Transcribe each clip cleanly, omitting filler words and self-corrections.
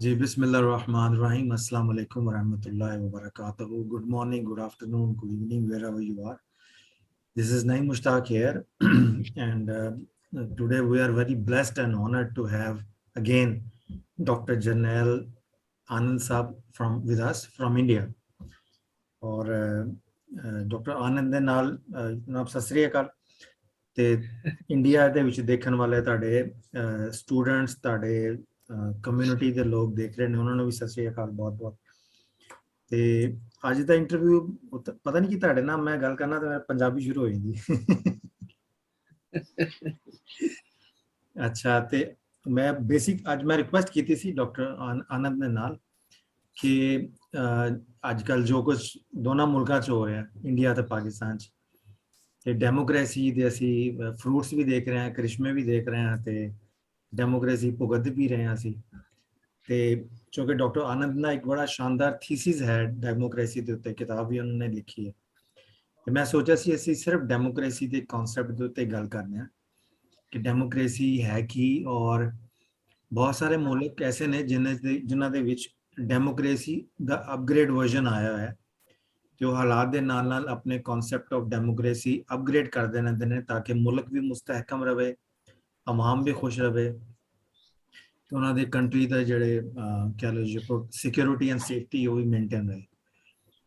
जी बिस्मिल्लाहिर्रहमानिर्रहीम अस्सलाम वालेकुम वरहमतुल्लाहि वबरकातुहू. Good morning, good afternoon, good evening, wherever you are. This is Naeem Mushtaq here, and today we are very blessed and honored to have again Dr. Janelle Anand Saab with us from India. और doctor ਆਨੰਦ ਦੇ ਨਾਲ ਜਨਾਬ ਸਤਿ ਸ੍ਰੀ ਅਕਾਲ. ਤੇ India ਦੇ ਵਿੱਚ ਦੇਖਣ ਵਾਲੇ ਤੁਹਾਡੇ ਸਟੂਡੈਂਟਸ, ਤੁਹਾਡੇ ਕਮਿਊਨਿਟੀ ਦੇ ਲੋਕ ਦੇਖ ਰਹੇ ਨੇ, ਉਹਨਾਂ ਨੂੰ ਵੀ ਸਤਿ ਸ੍ਰੀ ਅਕਾਲ ਬਹੁਤ ਬਹੁਤ. ਤੇ ਅੱਜ ਦਾ ਇੰਟਰਵਿਊ ਪਤਾ ਨਹੀਂ ਕਿ ਤੁਹਾਡੇ ਨਾਲ ਮੈਂ ਗੱਲ ਕਰਨਾ ਤੇ ਪੰਜਾਬੀ ਸ਼ੁਰੂ ਹੋ ਜਾਂਦੀ. ਅੱਛਾ, ਤੇ ਮੈਂ ਬੇਸਿਕ ਅੱਜ ਮੈਂ ਰਿਕੁਐਸਟ ਕੀਤੀ ਸੀ ਡਾਕਟਰ ਆਨੰਦ ਦੇ ਨਾਲ ਕਿ ਅੱਜ ਕੱਲ੍ਹ ਜੋ ਕੁਝ ਦੋਨਾਂ ਮੁਲਕਾਂ 'ਚ ਹੋ ਰਿਹਾ, ਇੰਡੀਆ ਤੇ ਪਾਕਿਸਤਾਨ 'ਚ, ਤੇ ਡੈਮੋਕ੍ਰੇਸੀ ਦੇ ਅਸੀਂ ਫਰੂਟਸ ਵੀ ਦੇਖ ਰਹੇ ਹਾਂ, ਕਰਿਸ਼ਮੇ ਵੀ ਦੇਖ ਰਹੇ ਹਾਂ, ਤੇ ਡੈਮੋਕ੍ਰੇਸੀ ਭੁਗਤ ਵੀ ਰਹੇ ਹਾਂ ਅਸੀਂ. ਤੇ ਕਿਉਂਕਿ ਡਾਕਟਰ ਆਨੰਦ ਦਾ ਇੱਕ ਬੜਾ ਸ਼ਾਨਦਾਰ ਥੀਸਿਸ ਹੈ ਡੈਮੋਕ੍ਰੇਸੀ ਦੇ ਉੱਤੇ, ਕਿਤਾਬ ਵੀ ਉਹਨਾਂ ਨੇ ਲਿਖੀ ਹੈ. ਤੇ ਮੈਂ ਸੋਚਿਆ ਸੀ ਅਸੀਂ ਸਿਰਫ ਡੈਮੋਕ੍ਰੇਸੀ ਦੇ ਕਨਸੈਪਟ ਦੇ ਉੱਤੇ ਗੱਲ ਕਰਨੇ ਆ ਕਿ ਡੈਮੋਕ੍ਰੇਸੀ ਹੈ ਕੀ, ਔਰ ਬਹੁਤ ਸਾਰੇ ਮੁਲਕ ਐਸੇ ਨੇ ਜਿਨ੍ਹਾਂ ਦੇ ਵਿੱਚ ਡੈਮੋਕ੍ਰੇਸੀ ਦਾ ਅਪਗ੍ਰੇਡ ਵਰਜ਼ਨ ਆਇਆ ਹੈ, ਤੇ ਉਹ ਹਾਲਾਤ ਦੇ ਨਾਲ ਨਾਲ ਆਪਣੇ ਕਨਸੈਪਟ ਆਫ ਡੈਮੋਕ੍ਰੇਸੀ ਅਪਗ੍ਰੇਡ ਕਰਦੇ ਰਹਿੰਦੇ ਨੇ ਤਾਂ ਕਿ ਮੁਲਕ ਵੀ ਮੁਸਤਹਿਕਮ ਰਵੇ, ਆਵਾਮ ਵੀ ਖੁਸ਼ ਰਵੇ, ਤੇ ਉਹਨਾਂ ਦੇ ਕੰਟਰੀ ਦਾ ਜਿਹੜੇ ਕਹਿ ਲਓ ਜੀ ਸਿਕਿਉਰਿਟੀ ਐਂਡ ਸੇਫਟੀ ਉਹ ਵੀ ਮੇਨਟੇਨ ਰਹੇ.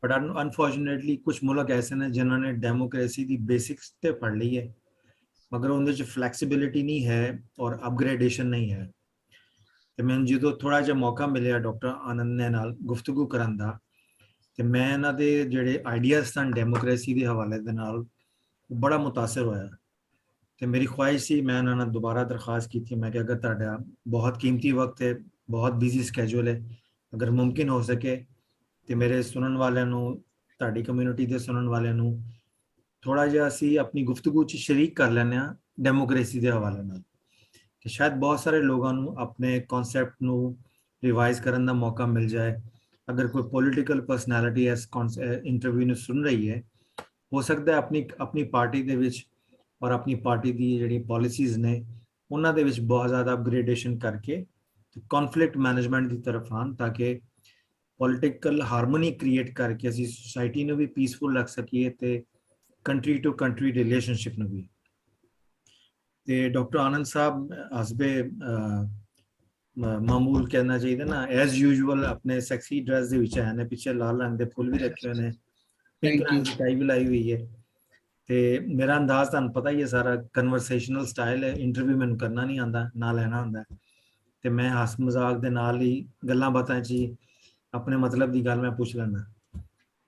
ਬਟ ਅਨਫੋਰਚੂਨੇਟਲੀ ਕੁਝ ਮੁਲਕ ਐਸੇ ਨੇ ਜਿਨ੍ਹਾਂ ਨੇ ਡੈਮੋਕ੍ਰੇਸੀ ਦੀ ਬੇਸਿਕਸ ਤੇ ਪੜ੍ਹ ਲਈ ਹੈ, ਮਗਰ ਉਹਦੇ 'ਚ ਫਲੈਕਸੀਬਿਲਿਟੀ ਨਹੀਂ ਹੈ ਔਰ ਅਪਗ੍ਰੇਡੇਸ਼ਨ ਨਹੀਂ ਹੈ. ਤੇ ਮੈਨੂੰ ਜਦੋਂ ਥੋੜਾ ਜਿਹਾ ਮੌਕਾ ਮਿਲਿਆ ਡਾਕਟਰ ਆਨੰਦ ਦੇ ਨਾਲ ਗੁਫ਼ਤਗੂ ਕਰਨ ਦਾ, ਤੇ ਮੈਂ ਇਹਨਾਂ ਦੇ ਜਿਹੜੇ ਆਈਡੀਆਜ਼ ਸਨ ਡੈਮੋਕ੍ਰੇਸੀ ਦੇ ਹਵਾਲੇ ਦੇ ਨਾਲ ਬੜਾ ਮੁਤਾਸਰ ਹੋਇਆ. ਤੇ ਮੇਰੀ ਖੁਆਇਸ਼ ਸੀ, ਮੈਂ ਇਹਨਾਂ ਨਾਲ ਦੁਬਾਰਾ ਦਰਖਾਸਤ ਕੀਤੀ, ਮੈਂ ਕਿ ਅਗਰ ਤੁਹਾਡਾ ਬਹੁਤ ਕੀਮਤੀ ਵਕਤ ਹੈ, ਬਹੁਤ ਬਿਜ਼ੀ ਸਕੈਜੂਲ ਹੈ, ਅਗਰ ਮੁਮਕਿਨ ਹੋ ਸਕੇ ਤੇ ਮੇਰੇ ਸੁਣਨ ਵਾਲਿਆਂ ਨੂੰ, ਤੁਹਾਡੀ ਕਮਿਊਨਿਟੀ ਦੇ ਸੁਣਨ ਵਾਲਿਆਂ ਨੂੰ ਥੋੜਾ ਜਿਹਾ ਅਸੀਂ ਆਪਣੀ ਗੁਫ਼ਤਗੂ 'ਚ ਸ਼ਰੀਕ ਕਰ ਲੈਂਦੇ ਹਾਂ ਡੈਮੋਕ੍ਰੇਸੀ ਦੇ ਹਵਾਲੇ ਨਾਲ, ਕਿ ਸ਼ਾਇਦ ਬਹੁਤ ਸਾਰੇ ਲੋਕਾਂ ਨੂੰ ਆਪਣੇ ਕਨਸੈਪਟ ਨੂੰ ਰਿਵਾਈਜ਼ ਕਰਨ ਦਾ ਮੌਕਾ ਮਿਲ ਜਾਏ. ਅਗਰ ਕੋਈ ਪੋਲੀਟੀਕਲ ਪਰਸਨੈਲਿਟੀ ਇਸ ਇੰਟਰਵਿਊ ਨੂੰ ਸੁਣ ਰਹੀ ਹੈ, ਹੋ ਸਕਦਾ ਹੈ ਆਪਣੀ ਪਾਰਟੀ ਦੇ ਵਿੱਚ ਔਰ ਆਪਣੀ ਪਾਰਟੀ ਦੀ ਜਿਹੜੀ ਪਾਲਿਸੀਜ਼ ਨੇ ਉਹਨਾਂ ਦੇ ਵਿੱਚ ਬਹੁਤ ਜ਼ਿਆਦਾ ਅਪਗ੍ਰੇਡੇਸ਼ਨ ਕਰਕੇ ਕਨਫਲਿਕਟ ਮੈਨੇਜਮੈਂਟ ਦੀ ਤਰਫ ਆਉਣ, ਤਾਂ ਕਿ ਪੋਲੀਟੀਕਲ ਹਾਰਮੋਨੀ ਕ੍ਰੀਏਟ ਕਰਕੇ ਅਸੀਂ ਸੁਸਾਇਟੀ ਨੂੰ ਵੀ ਪੀਸਫੁਲ ਰੱਖ ਸਕੀਏ ਤੇ ਕੰਟਰੀ ਟੂ ਕੰਟਰੀ ਰਿਲੇਸ਼ਨਸ਼ਿਪ ਨੂੰ ਵੀ. ਤੇ ਡਾਕਟਰ ਆਨੰਦ ਸਾਹਿਬ ਹਸਬੇ ਮਾਮੂਲ ਕਹਿਣਾ ਚਾਹੀਦਾ ਨਾ, ਐਜ਼ ਯੂਜੂਅਲ ਆਪਣੇ ਸੈਕਸੀ ਡਰੈਸ ਦੇ ਵਿੱਚ ਆਏ ਨੇ, ਪਿੱਛੇ ਲਾਲ ਰੰਗ ਦੇ ਫੁੱਲ ਵੀ ਰੱਖੇ ਹੋਏ ਨੇ, ਪਿੰਕ ਰੰਗ ਦੀ ਟਾਈ ਵੀ ਲਾਈ ਹੋਈ ਹੈ. ਤੇ ਮੇਰਾ ਅੰਦਾਜ਼ ਤੁਹਾਨੂੰ ਪਤਾ ਹੀ ਹੈ ਸਾਰਾ ਕਨਵਰਸੇਸ਼ਨਲ ਸਟਾਈਲ ਹੈ, ਇੰਟਰਵਿਊ ਮੈਨੂੰ ਕਰਨਾ ਨਹੀਂ ਆਉਂਦਾ, ਨਾ ਲੈਣਾ ਹੁੰਦਾ, ਤੇ ਮੈਂ ਹੱਸ ਮਜ਼ਾਕ ਦੇ ਨਾਲ ਹੀ ਗੱਲਾਂ ਬਾਤਾਂ 'ਚ ਹੀ ਆਪਣੇ ਮਤਲਬ ਦੀ ਗੱਲ ਮੈਂ ਪੁੱਛ ਲੈਂਦਾ.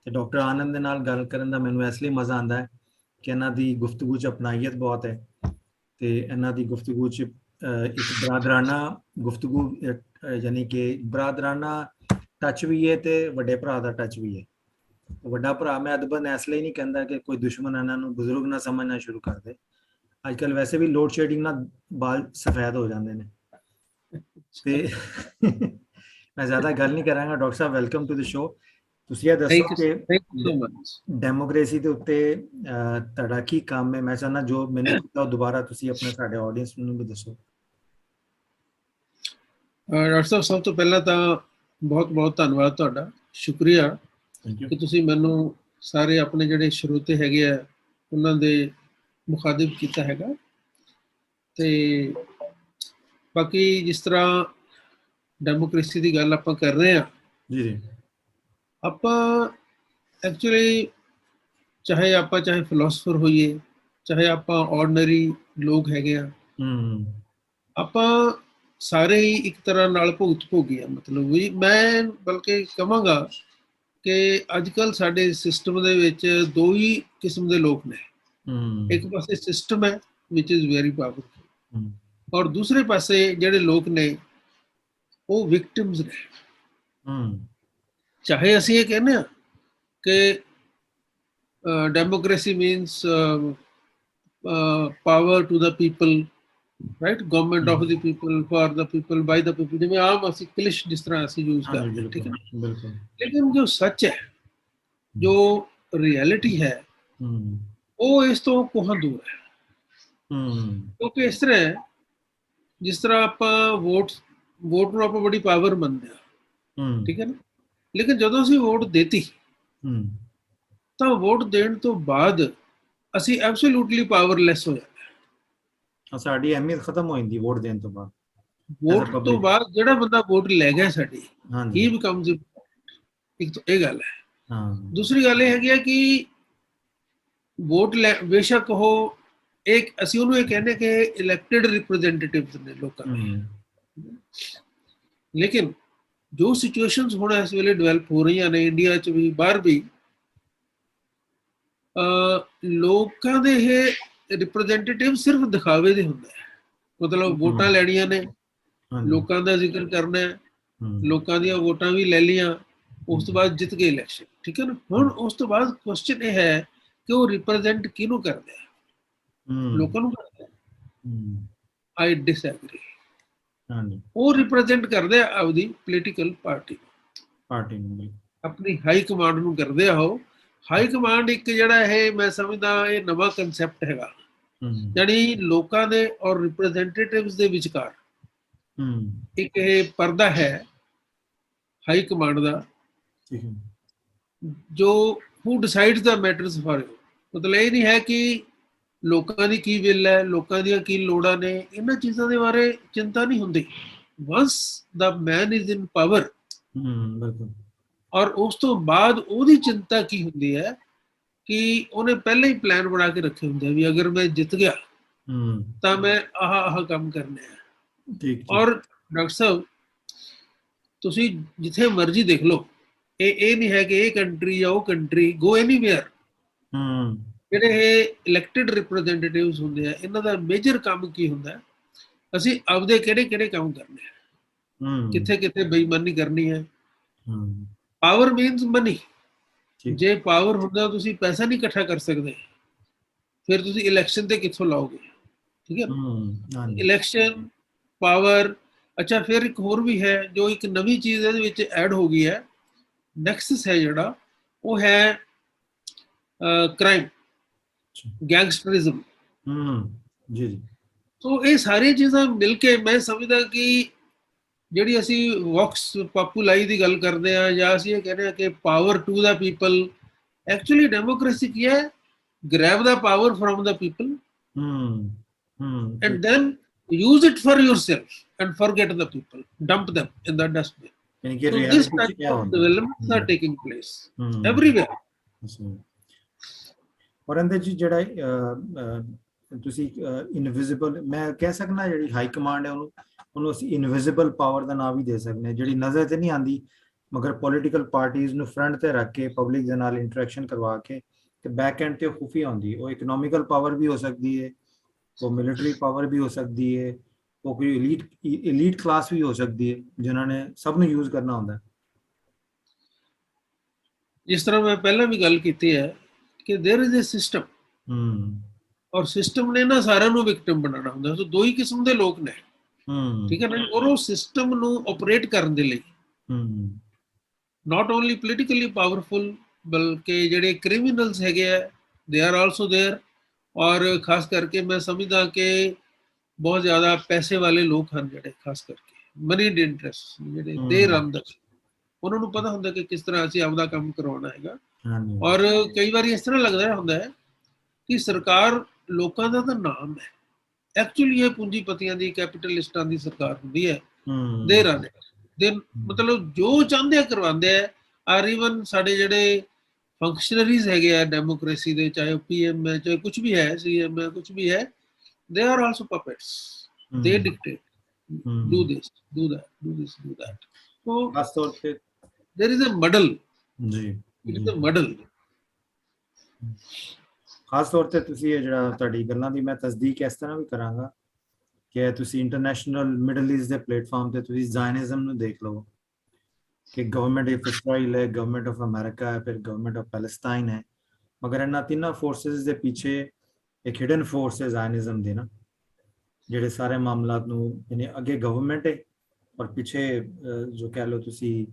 ਤੇ ਡਾਕਟਰ ਆਨੰਦ ਦੇ ਨਾਲ ਗੱਲ ਕਰਨ ਦਾ ਮੈਨੂੰ ਇਸ ਲਈ ਮਜ਼ਾ ਆਉਂਦਾ ਹੈ ਕਿ ਇਹਨਾਂ ਦੀ ਗੁਫ਼ਤਗੂ 'ਚ ਅਪਣਾਈਅਤ ਬਹੁਤ ਹੈ, ਤੇ ਇਹਨਾਂ ਦੀ ਗੁਫ਼ਤਗੂ 'ਚ ਇੱਕ ਬਰਾਦਰਾਨਾ ਗੁਫ਼ਤਗੂ, ਯਾਨੀ ਕਿ ਬਰਾਦਰਾਨਾ ਟੱਚ ਵੀ ਹੈ ਤੇ ਵੱਡੇ ਭਰਾ ਦਾ ਟੱਚ ਵੀ ਹੈ. ਵੱਡਾ ਭਰਾ ਮੈਂ ਅਦਬਨ ਇਸ ਲਈ ਨਹੀਂ ਕਹਿੰਦਾ ਕਿ ਕੋਈ ਦੁਸ਼ਮਣ ਇਹਨਾਂ ਨੂੰ ਬਜ਼ੁਰਗ ਨਾ ਸਮਝਣਾ ਸ਼ੁਰੂ ਕਰ ਦੇ. ਅੱਜ ਕੱਲ੍ਹ ਵੈਸੇ ਵੀ ਲੋਡ ਸ਼ੇਡਿੰਗ ਨਾਲ ਬਾਲ ਸਫੈਦ ਹੋ ਜਾਂਦੇ ਨੇ. ਤੇ ਮੈਂ ਜ਼ਿਆਦਾ ਗੱਲ ਨਹੀਂ ਕਰਾਂਗਾ. Doctor Sahib welcome to the show. ਤੁਸੀਂ ਇਹ ਦੱਸੋ ਕਿ ਡੈਮੋਕ੍ਰੇਸੀ ਦੇ ਉੱਤੇ ਤੁਹਾਡਾ ਕੀ ਕੰਮ ਹੈ? ਮੈਂ ਚਾਹੁੰਦਾ ਜੋ ਮੈਨੂੰ ਪਤਾ ਉਹ ਦੁਬਾਰਾ ਤੁਸੀਂ ਆਪਣੇ ਸਾਡੇ ਆਡੀਅנס ਨੂੰ ਵੀ ਦੱਸੋ. ਡਾਕਟਰ ਸਾਹਿਬ, ਸਭ ਤੋਂ ਪਹਿਲਾਂ ਤਾਂ ਬਹੁਤ ਬਹੁਤ ਧੰਨਵਾਦ ਤੁਹਾਡਾ, ਸ਼ੁਕਰੀਆ ਕਿ ਤੁਸੀਂ ਮੈਨੂੰ ਸਾਰੇ ਆਪਣੇ ਜਿਹੜੇ ਸਰੋਤੇ ਹੈਗੇ ਆ ਉਹਨਾਂ ਦੇ ਮੁਖਾਤਿਬ ਕੀਤਾ ਹੈਗਾ. ਤੇ ਬਾਕੀ ਜਿਸ ਤਰ੍ਹਾਂ ਡੈਮੋਕ੍ਰੇਸੀ ਦੀ ਗੱਲ ਆਪਾਂ ਕਰ ਰਹੇ ਹਾਂ, ਜੀ, ਆਪਾਂ ਐਕਚੁਅਲੀ ਚਾਹੇ ਫਿਲੋਸਫਰ ਹੋਈਏ, ਚਾਹੇ ਆਪਾਂ ਆਰਡੀਨਰੀ ਲੋਕ ਹੈਗੇ ਆ, ਆਪਾਂ ਸਾਰੇ ਹੀ ਇੱਕ ਤਰ੍ਹਾਂ ਨਾਲ ਭੁਗਤ ਭੋਗੀ ਆ. ਮਤਲਬ ਵੀ ਮੈਂ ਬਲਕਿ ਕਹਾਂਗਾ ਕਿ ਅੱਜ ਕੱਲ੍ਹ ਸਾਡੇ ਸਿਸਟਮ ਦੇ ਵਿੱਚ ਦੋ ਹੀ ਕਿਸਮ ਦੇ ਲੋਕ ਨੇ. ਇੱਕ ਪਾਸੇ ਸਿਸਟਮ ਹੈ ਵਿਚ ਇਜ਼ ਵੈਰੀ ਪਾਵਰਫੁਲ, ਔਰ ਦੂਸਰੇ ਪਾਸੇ ਜਿਹੜੇ ਲੋਕ ਨੇ ਉਹ ਵਿਕਟਿਮਸ ਨੇ. ਚਾਹੇ ਅਸੀਂ ਇਹ ਕਹਿੰਦੇ ਹਾਂ ਕਿ democracy means power to the people, right, government of the people, for the people, by the people, ਜਿਵੇਂ ਆਮ ਅਸੀਂ ਕਲਿਸ਼ ਜਿਸ ਤਰ੍ਹਾਂ ਅਸੀਂ ਯੂਜ਼ ਕਰਦੇ ਹਾਂ, ਠੀਕ ਹੈ. ਲੇਕਿਨ ਜੋ ਸੱਚ ਹੈ, ਜੋ ਰਿਐਲਿਟੀ ਹੈ, ਉਹ ਇਸ ਤੋਂ ਕੋਹਾਂ ਦੂਰ ਹੈ. ਕਿਉਂਕਿ ਇਸ ਤਰ੍ਹਾਂ ਜਿਸ ਤਰ੍ਹਾਂ ਆਪਾਂ ਵੋਟ ਨੂੰ ਆਪਾਂ ਬੜੀ ਪਾਵਰ ਮੰਨਦੇ ਹਾਂ, ਠੀਕ ਹੈ ਨਾ। ਲੇਕਿਨ ਜਦੋਂ ਅਸੀਂ ਵੋਟ ਦੇਤੀ ਤਾਂ ਵੋਟ ਦੇਣ ਤੋਂ ਬਾਅਦ ਅਸੀਂ ਐਬਸੋਲੂਟਲੀ ਪਾਵਰਲੈਸ ਹੋ ਜਾਂਦੇ। ਸਾਡੀ ਅਹਿਮੀਅਤ ਖਤਮ ਹੋ ਜਾਂਦੀ ਵੋਟ ਦੇਣ ਤੋਂ ਬਾਅਦ। ਵੋਟ ਤੋਂ ਬਾਅਦ ਜਿਹੜਾ ਬੰਦਾ ਵੋਟ ਲੈ ਗਿਆ ਸਾਡੀ, ਹਾਂਜੀ, ਹੀ ਬਿਕਮਸ ਇੱਕ ਤਾਂ ਇਹ ਗੱਲ ਹੈ। ਹਾਂ, ਦੂਸਰੀ ਗੱਲ ਇਹ ਹੈਗੀ ਹੈ ਕਿ ਵੋਟ ਲੈ ਬੇਸ਼ੱਕ ਉਹ ਇੱਕ ਅਸੀਂ ਉਹਨੂੰ ਇਹ ਕਹਿੰਦੇ ਕਿ ਇਲੈਕਟਿਡ ਰਿਪਰੈਜ਼ੈਂਟੇਟਿਵਸ ਨੇ ਲੋਕਾਂ ਦੇ, ਲੇਕਿਨ ਜੋ ਸਿਚੁਏਸ਼ਨਸ ਹੁਣ ਇਸ ਵੇਲੇ ਡਿਵੈਲਪ ਹੋ ਰਹੀਆਂ ਨੇ ਇੰਡੀਆ 'ਚ ਵੀ ਬਾਹਰ ਵੀ, ਲੋਕਾਂ ਦੇ ਇਹ ਰਿਪਰੈਜ਼ੈਂਟੇਟਿਵ ਸਿਰਫ ਦਿਖਾਵੇ ਦੇ ਹੁੰਦੇ ਆ। ਮਤਲਬ ਵੋਟਾਂ ਲੈਣੀਆਂ ਨੇ, ਲੋਕਾਂ ਦਾ ਜ਼ਿਕਰ ਕਰਨਾ ਹੈ, ਲੋਕਾਂ ਦੀਆਂ ਵੋਟਾਂ ਵੀ ਲੈ ਲਈਆਂ, ਉਸ ਤੋਂ ਬਾਅਦ ਜਿੱਤ ਗਏ ਇਲੈਕਸ਼ਨ, ਠੀਕ ਹੈ ਨਾ। ਹੁਣ ਉਸ ਤੋਂ ਬਾਅਦ ਕੁਐਸਚਨ ਇਹ ਹੈ ਕਿ ਉਹ ਰਿਪਰੈਜ਼ੈਂਟ ਕਿਹਨੂੰ ਕਰਦੇ ਆ, ਲੋਕਾਂ ਨੂੰ ਕਰਦੇ ਆ। ਆਈ ਡਿਸਐਗਰੀ। ਉਹ ਰਿਪਰੈਜ਼ੈਂਟ ਕਰਦੇ ਆ ਆਪਦੀ ਪੋਲੀਟੀਕਲ ਪਾਰਟੀ ਨੂੰ, ਆਪਣੀ ਹਾਈ ਕਮਾਂਡ ਨੂੰ ਕਰਦੇ ਆ। ਉਹ ਹਾਈ ਕਮਾਂਡ ਇੱਕ ਜਿਹੜਾ ਇਹ ਮੈਂ ਸਮਝਦਾ ਇਹ ਨਵਾਂ ਕਨਸੈਪਟ ਹੈਗਾ, ਯਾਨੀ ਲੋਕਾਂ ਦੇ ਔਰ ਰਿਪਰੈਜ਼ੈਂਟੇਟਿਵਸ ਦੇ ਵਿਚਕਾਰ ਇੱਕ ਇਹ ਪਰਦਾ ਹੈ ਹਾਈ ਕਮਾਂਡ ਦਾ, ਜੋ who decides the matters for you. ਮਤਲਬ ਇਹ ਨਹੀਂ ਹੈ ਕਿ ਲੋਕਾਂ ਦੀ ਕੀ ਵਿਲ ਹੈ, ਲੋਕਾਂ ਦੀਆਂ ਕੀ ਲੋੜਾਂ ਨੇ, ਇਹਨਾਂ ਚੀਜ਼ਾਂ ਦੇ ਬਾਰੇ ਚਿੰਤਾ ਨਹੀਂ ਹੁੰਦੀ। ਵੰਸ ਦਾ ਮੈਨ ਇਜ਼ ਇਨ ਪਾਵਰ, ਔਰ ਉਸ ਤੋਂ ਬਾਅਦ ਉਹਦੀ ਚਿੰਤਾ ਕੀ ਹੁੰਦੀ ਹੈ ਕਿ ਉਹਨੇ ਪਹਿਲਾਂ ਹੀ ਪਲਾਨ ਬਣਾ ਕੇ ਰੱਖੇ ਹੁੰਦੇ ਆ ਵੀ ਅਗਰ ਮੈਂ ਜਿੱਤ ਗਿਆ ਤਾਂ ਮੈਂ ਆਹ ਕੰਮ ਕਰਨੇ ਆ। ਔਰ ਡਾਕਟਰ ਸਾਹਿਬ ਤੁਸੀਂ ਜਿੱਥੇ ਮਰਜ਼ੀ ਦੇਖ ਲਓ, ਇਹ ਨਹੀਂ ਹੈ ਕਿ ਇਹ ਕੰਟਰੀ ਜਾਂ ਉਹ ਕੰਟਰੀ, ਗੋ ਐਨੀਵੇਅਰ, ਜਿਹੜੇ ਇਹ ਇਲੈਕਟਿਡ ਰਿਪਰੈਜ਼ੈਂਟੇਟਿਵਸ ਹੁੰਦੇ ਆ, ਇਹਨਾਂ ਦਾ ਮੇਜਰ ਕੰਮ ਕੀ ਹੁੰਦਾ, ਅਸੀਂ ਆਪਦੇ ਕਿਹੜੇ ਕੰਮ ਕਰਨੇ ਆ, ਕਿੱਥੇ ਕਿੱਥੇ ਬੇਈਮਾਨੀ ਕਰਨੀ ਹੈ। Power means money. ਜੇ ਪਾਵਰ ਹੁੰਦਾ ਤੁਸੀਂ ਪੈਸਾ ਨਹੀਂ ਇਕੱਠਾ ਕਰ ਸਕਦੇ, ਫਿਰ ਤੁਸੀਂ ਇਲੈਕਸ਼ਨ ਤੇ ਕਿੱਥੋਂ ਲਾਓਗੇ, ਠੀਕ ਹੈ ਨਾ। Election, power. ਅੱਛਾ, ਫਿਰ ਇੱਕ ਹੋਰ ਵੀ ਹੈ ਜੋ ਇੱਕ ਨਵੀਂ ਚੀਜ਼ ਇਹਦੇ ਵਿੱਚ ਐਡ ਹੋ ਗਈ ਹੈ, ਨੈਕਸਸ ਹੈ ਜਿਹੜਾ, ਉਹ ਹੈ ਕ੍ਰਾਈਮ, ਗੈਂਗਸਟਰਿਜ਼ਮ। ਸੋ ਇਹ ਸਾਰੀਆਂ ਚੀਜ਼ਾਂ ਮਿਲ ਕੇ ਮੈਂ ਸਮਝਦਾ ਕਿ ਜਿਹੜੀ ਅਸੀਂ ਵੋਕਸ ਪਾਪੂਲਾਈ ਦੀ ਗੱਲ ਕਰਦੇ ਆ, ਜਾਂ ਅਸੀਂ ਇਹ ਕਹਿੰਦੇ ਆ ਕਿ power to the people, actually democracy ਕੀ ਹੈ, grab the power from the people and then use it for yourself and forget the people, dump them in the dustbin. So this type of developments are taking place everywhere. ਔਰ ਇਹਦੇ ਚ ਜਿਹੜਾ ਤੁਸੀਂ invisible, ਮੈਂ ਕਹਿ ਸਕਦਾ ਜਿਹੜੀ high command ਹੈ ਉਹਨੂੰ ਅਸੀਂ ਇਨਵਿਜ਼ੀਬਲ ਪਾਵਰ ਦਾ ਨਾਮ ਵੀ ਦੇ ਸਕਦੇ ਹਾਂ, ਜਿਹੜੀ ਨਜ਼ਰ ਤੇ ਨਹੀਂ ਆਉਂਦੀ ਮਗਰ ਪੋਲੀਟੀਕਲ ਪਾਰਟੀਜ਼ ਨੂੰ ਫਰੰਟ ਤੇ ਰੱਖ ਕੇ ਪਬਲਿਕ ਦੇ ਨਾਲ ਇੰਟਰੈਕਸ਼ਨ ਕਰਵਾ ਕੇ ਤੇ ਬੈਕ ਐਂਡ ਤੇ ਖੁਫੀਆ ਹੁੰਦੀ। ਉਹ ਇਕਨੋਮਿਕਲ ਪਾਵਰ ਵੀ ਹੋ ਸਕਦੀ ਹੈ, वो मिलिट्री पावर भी हो सकती है, वो कोई एलीट क्लास भी हो सकती है जिन्होंने सब ਨੂੰ यूज करना ਹੁੰਦਾ ਹੈ। ਜਿਸ ਤਰ੍ਹਾਂ ਮੈਂ ਪਹਿਲਾਂ ਵੀ ਗੱਲ ਕੀਤੀ ਹੈ ਕਿ देयर इज अ सिस्टम, ਔਰ ਸਿਸਟਮ ਨੇ ਨਾ ਸਾਰਿਆਂ ਨੂੰ ਵਿਕਟਿਮ ਬਣਾਉਣਾ ਹੁੰਦਾ। ਸੋ ਦੋ ਹੀ ਕਿਸਮ ਦੇ ਲੋਕ ਨੇ, ਠੀਕ ਹੈ ਨਾ। ਔਰ ਉਹ ਸਿਸਟਮ ਨੂੰ ਆਪਰੇਟ ਕਰਨ ਦੇ ਲਈ ਨਾਟ ਓਨਲੀ ਪੋਲੀਟੀਕਲੀ ਪਾਵਰਫੁਲ, ਬਲਕਿ ਜਿਹੜੇ ਕ੍ਰਿਮੀਨਲਸ ਹੈਗੇ ਆ, ਦੇ ਆਰ ਆਲਸੋ देयर। ਔਰ ਖਾਸ ਕਰਕੇ ਮੈਂ ਸਮਝਦਾ ਕਿ ਬਹੁਤ ਜ਼ਿਆਦਾ ਪੈਸੇ ਵਾਲੇ ਲੋਕ ਹਨ ਜਿਹੜੇ, ਖਾਸ ਕਰਕੇ ਮਨੀ ਦੇ ਇੰਟਰਸਟ ਜਿਹੜੇ ਦੇ ਰਨ ਦਾ, ਉਹਨਾਂ ਨੂੰ ਪਤਾ ਹੁੰਦਾ ਕਿ ਕਿਸ ਤਰ੍ਹਾਂ ਅਸੀਂ ਆਪਦਾ ਕੰਮ ਕਰਵਾਉਣਾ ਹੈਗਾ। ਔਰ ਕਈ ਵਾਰੀ ਇਸ ਤਰ੍ਹਾਂ ਲੱਗਦਾ ਹੁੰਦਾ ਹੈ ਕਿ ਸਰਕਾਰ ਲੋਕਾਂ ਦਾ ਤਾਂ ਨਾਮ ਹੈ, ਐਕਚੁਅਲੀ ਇਹ ਪੂੰਜੀਪਤੀਆਂ ਦੀ, ਕੈਪੀਟਲਿਸਟਾਂ ਦੀ ਸਰਕਾਰ ਹੁੰਦੀ ਹੈ। ਦੇ ਰਨ ਦੇ ਮਤਲਬ ਜੋ ਚਾਹੁੰਦੇ ਆ ਕਰਵਾਉਂਦੇ ਆ। ਆਰ ਈਵਨ ਸਾਡੇ ਜਿਹੜੇ ਫੰਕਸ਼ਨਰੀਜ਼ ਹੈਗੇ ਆ ਡੈਮੋਕ੍ਰੇਸੀ ਦੇ, ਚਾਹੇ ਉਹ PM ਹੈ, ਚਾਹੇ ਕੁਝ ਵੀ ਹੈ, CM ਹੈ, ਕੁਝ ਵੀ ਹੈ, they are also puppets. They dictate, do this, do that, do this, do that. So ਖਾਸ ਤੌਰ ਤੇ there is a muddle. ਜੀ, it is a muddle. ਖਾਸ ਤੌਰ ਤੇ ਤੁਸੀਂ ਇਹ ਜਿਹੜਾ ਤੁਹਾਡੀ ਗੱਲਾਂ ਦੀ ਮੈਂ ਤਸਦੀਕ ਇਸ ਤਰ੍ਹਾਂ ਵੀ ਕਰਾਂਗਾ ਕਿ ਤੁਸੀਂ ਇੰਟਰਨੈਸ਼ਨਲ ਮਿਡਲ ਈਸਟ ਦੇ ਪਲੇਟਫਾਰਮ ਤੇ ਤੁਸੀਂ ਜ਼ਾਇਨਿਜ਼ਮ ਨੂੰ ਦੇਖ ਲਓ ਕਿ ਗਵਰਨਮੈਂਟ ਆਫ ਇਸਰਾਈਲ ਹੈ, ਗਵਰਨਮੈਂਟ ਆਫ ਅਮਰੀਕਾ ਹੈ, ਫਿਰ ਗਵਰਨਮੈਂਟ ਆਫ ਪੈਲਸਟਾਈਨ ਹੈ, ਮਗਰ ਇਹਨਾਂ ਤਿੰਨਾਂ ਫੋਰਸਿਸ ਦੇ ਪਿੱਛੇ ਇੱਕ ਹਿਡਨ ਫੋਰਸ ਹੈ ਜ਼ਾਇਨਿਜ਼ਮ ਦੀ ਨਾ, ਜਿਹੜੇ ਸਾਰੇ ਮਾਮਲਾਤ ਨੂੰ ਯਾਨੀ ਅੱਗੇ ਗਵਰਨਮੈਂਟ ਹੈ ਔਰ ਪਿੱਛੇ ਜੋ ਕਹਿ ਲਓ ਤੁਸੀਂ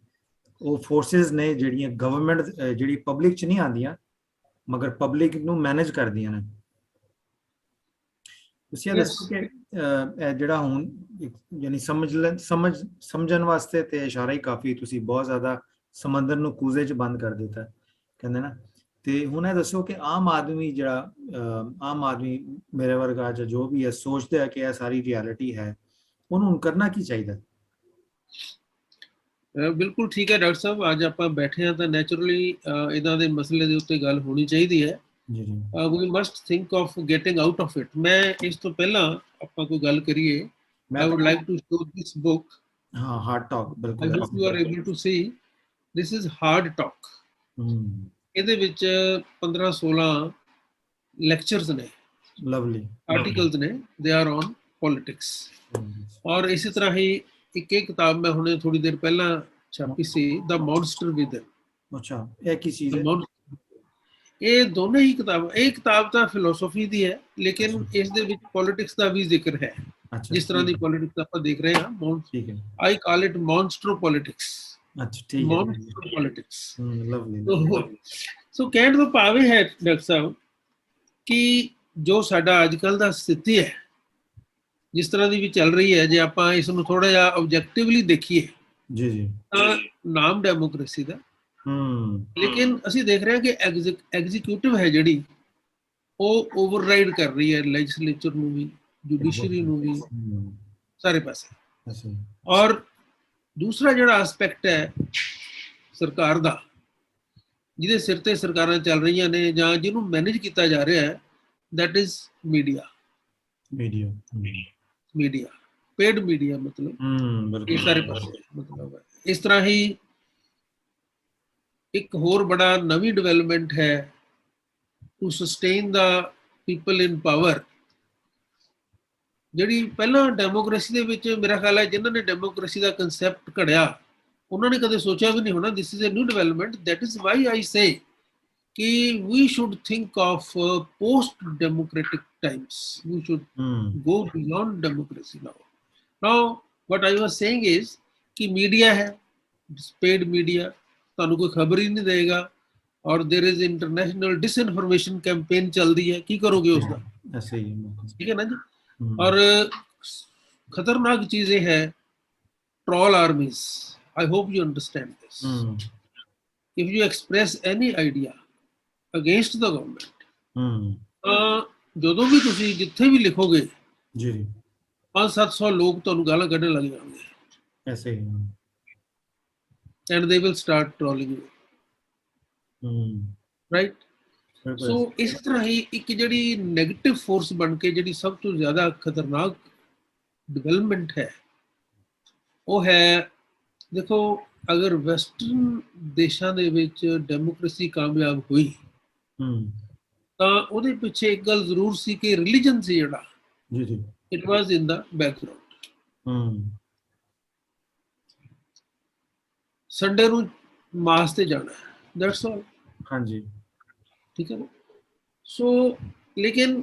ਉਹ ਫੋਰਸਿਸ ਨੇ ਜਿਹੜੀਆਂ ਗਵਰਨਮੈਂਟ ਜਿਹੜੀ ਪਬਲਿਕ 'ਚ ਨਹੀਂ ਆਉਂਦੀਆਂ ਮਗਰ ਪਬਲਿਕ ਨੂੰ ਮੈਨੇਜ ਕਰਦੀਆਂ ਨੇ। ਤੁਸੀਂ ਇਹ ਦੱਸੋ ਕਿ ਇਹ ਜਿਹੜਾ ਹੁਣ ਯਾਨੀ ਸਮਝਣ ਵਾਸਤੇ ਤੇ ਇਸ਼ਾਰਾ ਹੀ ਕਾਫੀ, ਤੁਸੀਂ ਬਹੁਤ ਜ਼ਿਆਦਾ ਸਮੁੰਦਰ ਨੂੰ ਕੂਜ਼ੇ 'ਚ ਬੰਦ ਕਰ ਦਿੱਤਾ ਕਹਿੰਦੇ ਨਾ। ਤੇ ਹੁਣ ਇਹ ਦੱਸੋ ਕਿ ਆਮ ਆਦਮੀ ਜਿਹੜਾ ਆਮ ਆਦਮੀ ਮੇਰੇ ਵਰਗਾ ਜਾਂ ਜੋ ਵੀ ਹੈ ਸੋਚਦਾ ਹੈ ਕਿ ਇਹ ਸਾਰੀ ਰਿਐਲਿਟੀ ਹੈ, ਉਹਨੂੰ ਹੁਣ ਕਰਨਾ ਕੀ ਚਾਹੀਦਾ? ਬਿਲਕੁਲ ਠੀਕ ਹੈ ਡਾਕਟਰ ਸਾਹਿਬ, ਅੱਜ ਆਪਾਂ ਬੈਠੇ ਹਾਂ ਤਾਂ ਨੈਚੁਰਲੀ ਇਹਨਾਂ ਦੇ ਮਸਲੇ ਦੇ ਉੱਤੇ ਗੱਲ ਹੋਣੀ ਚਾਹੀਦੀ ਹੈ। we must think of getting out of it. ਮੈਂ ਇਸ ਤੋਂ ਪਹਿਲਾਂ ਆਪਾਂ ਕੋਈ ਗੱਲ ਕਰੀਏ, I would like to show this book. ਹਾਂ, ਹਾਰਡ ਟਾਕ, ਬਿਲਕੁਲ। I hope you are able to see. This is hard talk. ਇਹਦੇ ਵਿੱਚ 15-16 ਲੈਕਚਰਸ ਨੇ, ਲਵਲੀ ਆਰਟੀਕਲਸ ਨੇ, they are on politics. ਔਰ ਇਸੇ ਤਰ੍ਹਾਂ ਹੀ ਇੱਕ ਕਿਤਾਬ ਮੈਂ ਹੁਣੇ ਥੋੜੀ ਦੇਰ ਪਹਿਲਾਂ ਛਾਪੀ ਸੀ, The Monster Within. ਅੱਛਾ, ਇਹ ਕੀ ਚੀਜ਼ ਹੈ? ਇਹ ਦੋਨੇ ਹੀ ਕਿਤਾਬਾਂ, ਇਹ ਕਿਤਾਬ ਤਾਂ ਫਿਲਾਸਫੀ ਦੀ ਹੈ ਲੇਕਿਨ ਇਸ ਦੇ ਵਿੱਚ ਪੋਲਿਟਿਕਸ ਦਾ ਵੀ ਜ਼ਿਕਰ ਹੈ। ਜਿਸ ਤਰ੍ਹਾਂ ਦੀ ਪੋਲਿਟਿਕਸ ਆਪਾਂ ਦੇਖ ਰਹੇ ਹਾਂ, ਠੀਕ ਹੈ, ਆਈ ਕਾਲ ਇਟ ਮੌਨਸਟਰ ਪੋਲਿਟਿਕਸ। ਅੱਛਾ, ਠੀਕ ਹੈ, ਮੌਨਸਟਰ ਪੋਲਿਟਿਕਸ। ਲਵਲੀ। ਸੋ ਕਹਿਣ ਦਾ ਭਾਵ ਇਹ ਹੈ ਡਾਕਟਰ ਸਾਹਿਬ ਕਿ ਜੋ ਸਾਡਾ ਅੱਜ ਕੱਲ ਦਾ ਸਥਿਤੀ ਹੈ, ਜਿਸ ਤਰ੍ਹਾਂ ਦੀ ਵੀ ਚੱਲ ਰਹੀ ਹੈ, ਜੇ ਆਪਾਂ ਇਸ ਨੂੰ ਥੋੜਾ ਜਿਹਾ ਆਬਜੈਕਟਿਵਲੀ ਦੇਖੀਏ ਜੀ ਤਾਂ ਨਾਮ ਡੈਮੋਕ੍ਰੇਸੀ ਦਾ, ਲੇਕਿਨ ਅਸੀਂ ਦੇਖ ਰਹੇ ਹਾਂ ਕਿ ਐਗਜ਼ੀਕਿਊਟਿਵ ਹੈ ਜਿਹੜੀ, ਉਹ ਓਵਰਰਾਈਡ ਕਰ ਰਹੀ ਹੈ ਲੈਜਿਸਲੇਚਰ ਨੂੰ ਵੀ, ਜੁਡੀਸ਼ਰੀ ਨੂੰ ਵੀ, ਸਾਰੇ ਪਾਸੇ। ਔਰ ਦੂਸਰਾ ਜਿਹੜਾ ਐਸਪੈਕਟ ਹੈ ਸਰਕਾਰ ਦਾ, ਜਿਹਦੇ ਸਿਰ ਤੇ ਸਰਕਾਰਾਂ ਚੱਲ ਰਹੀਆਂ ਨੇ ਜਾਂ ਜਿਹਨੂੰ ਮੈਨੇਜ ਕੀਤਾ ਜਾ ਰਿਹਾ ਹੈ, that is media. Paid media मतलब ये सारे पासे मतलब है। इस तरह ही एक होर बड़ा नवी डेवलपमेंट है to sustain the people in power. ਜਿਹੜੀ ਪਹਿਲਾਂ ਡੈਮੋਕ੍ਰੇਸੀ ਦੇ ਵਿੱਚ ਮੇਰਾ ਖਿਆਲ ਹੈ ਜਿਨ੍ਹਾਂ ਨੇ ਡੈਮੋਕ੍ਰੇਸੀ ਦਾ ਕਨਸੈਪਟ ਘੜਿਆ ਉਹਨਾਂ ਨੇ ਕਦੇ ਸੋਚਿਆ ਵੀ ਨਹੀਂ ਹੋਣਾ this is a new development. That is why I say कि we should think of post-democratic times. We should go beyond democracy now. Now, what I was saying is कि media है, paid media, तानु कोई खबर ही नहीं देगा, और there is international disinformation campaign चल रही है, की करोगे उसका? ऐसे ही, ठीक है ना जी? और खतरनाक चीजें हैं, troll armies. I hope you understand this. If you express any idea against the government, ਜਦੋਂ ਵੀ ਤੁਸੀਂ ਜਿੱਥੇ ਵੀ ਲਿਖੋਗੇ ਜੀ 500-700 ਲੋਕ ਤੁਹਾਨੂੰ ਗਾਲਾਂ ਕੱਢਣ ਲੱਗ ਜਾਣਗੇ ਐਸੇ ਹੀ, and they will start trolling you, right? ਸੋ ਇਸ ਤਰ੍ਹਾਂ ਹੀ ਇੱਕ ਜਿਹੜੀ ਨੈਗੇਟਿਵ ਫੋਰਸ ਬਣ ਕੇ ਜਿਹੜੀ ਸਭ ਤੋਂ ਜ਼ਿਆਦਾ ਖਤਰਨਾਕ ਡਿਵੈਲਪਮੈਂਟ ਹੈ ਉਹ ਹੈ, ਦੇਖੋ ਅਗਰ ਵੈਸਟਰਨ ਦੇਸ਼ਾਂ ਦੇ ਵਿੱਚ ਡੈਮੋਕ੍ਰੇਸੀ ਕਾਮਯਾਬ ਹੋਈ ਤਾਂ ਉਹਦੇ ਪਿੱਛੇ ਇੱਕ ਗੱਲ ਜ਼ਰੂਰ ਸੀ ਕਿ ਰਿਲੀਜਨ ਸੀ ਜਿਹੜਾ ਜੀ it was in the background. Sunday ਨੂੰ ਮਾਸ ਤੇ ਜਾਣਾ, ਦੈਟਸ ਆਲ। ਹਾਂਜੀ, ਠੀਕ ਹੈ ਨਾ। ਸੋ ਲੇਕਿਨ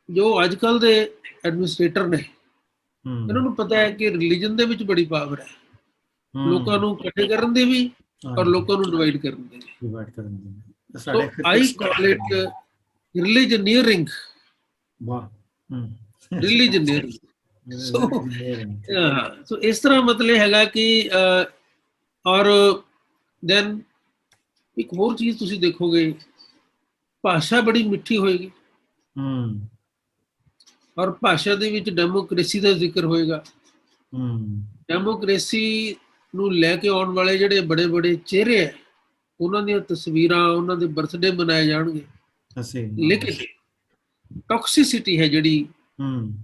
ਜੋ ਅੱਜ ਕੱਲ ਦੇ ਐਡਮਿਨਿਸਟ੍ਰੇਟਰ ਨੇ ਇਹਨਾਂ ਨੂੰ ਪਤਾ ਹੈ ਕਿ ਰਿਲੀਜਨ ਦੇ ਵਿੱਚ ਬੜੀ ਪਾਵਰ ਹੈ, ਲੋਕਾਂ ਨੂੰ ਇਕੱਠੇ ਕਰਨ ਦੀ ਵੀ ਔਰ ਲੋਕਾਂ ਨੂੰ ਡਿਵਾਈਡ ਕਰਨ ਦੀ ਵੀ। So I call it religioneering. Wow. Religioneering. So ਇਸ ਤਰ੍ਹਾਂ ਮਤਲਬ ਹੈਗਾ ਕਿ ਔਰ then ਇੱਕ ਹੋਰ ਚੀਜ਼ ਤੁਸੀਂ ਦੇਖੋਗੇ, ਭਾਸ਼ਾ ਬੜੀ ਮਿੱਠੀ ਹੋਏਗੀ ਔਰ ਭਾਸ਼ਾ ਦੇ ਵਿੱਚ ਡੈਮੋਕ੍ਰੇਸੀ ਦਾ ਜ਼ਿਕਰ ਹੋਏਗਾ। ਡੈਮੋਕ੍ਰੇਸੀ ਨੂੰ ਲੈ ਕੇ ਆਉਣ ਵਾਲੇ ਜਿਹੜੇ ਬੜੇ ਬੜੇ ਚਿਹਰੇ ਹੈ ਉਹਨਾਂ ਦੀਆਂ ਤਸਵੀਰਾਂ, ਉਹਨਾਂ ਦੇ ਬਰਥਡੇ ਮਨਾਏ ਜਾਣਗੇ, ਲੇਕਿਨ ਟੌਕਸਿਸਿਟੀ ਹੈ ਜਿਹੜੀ,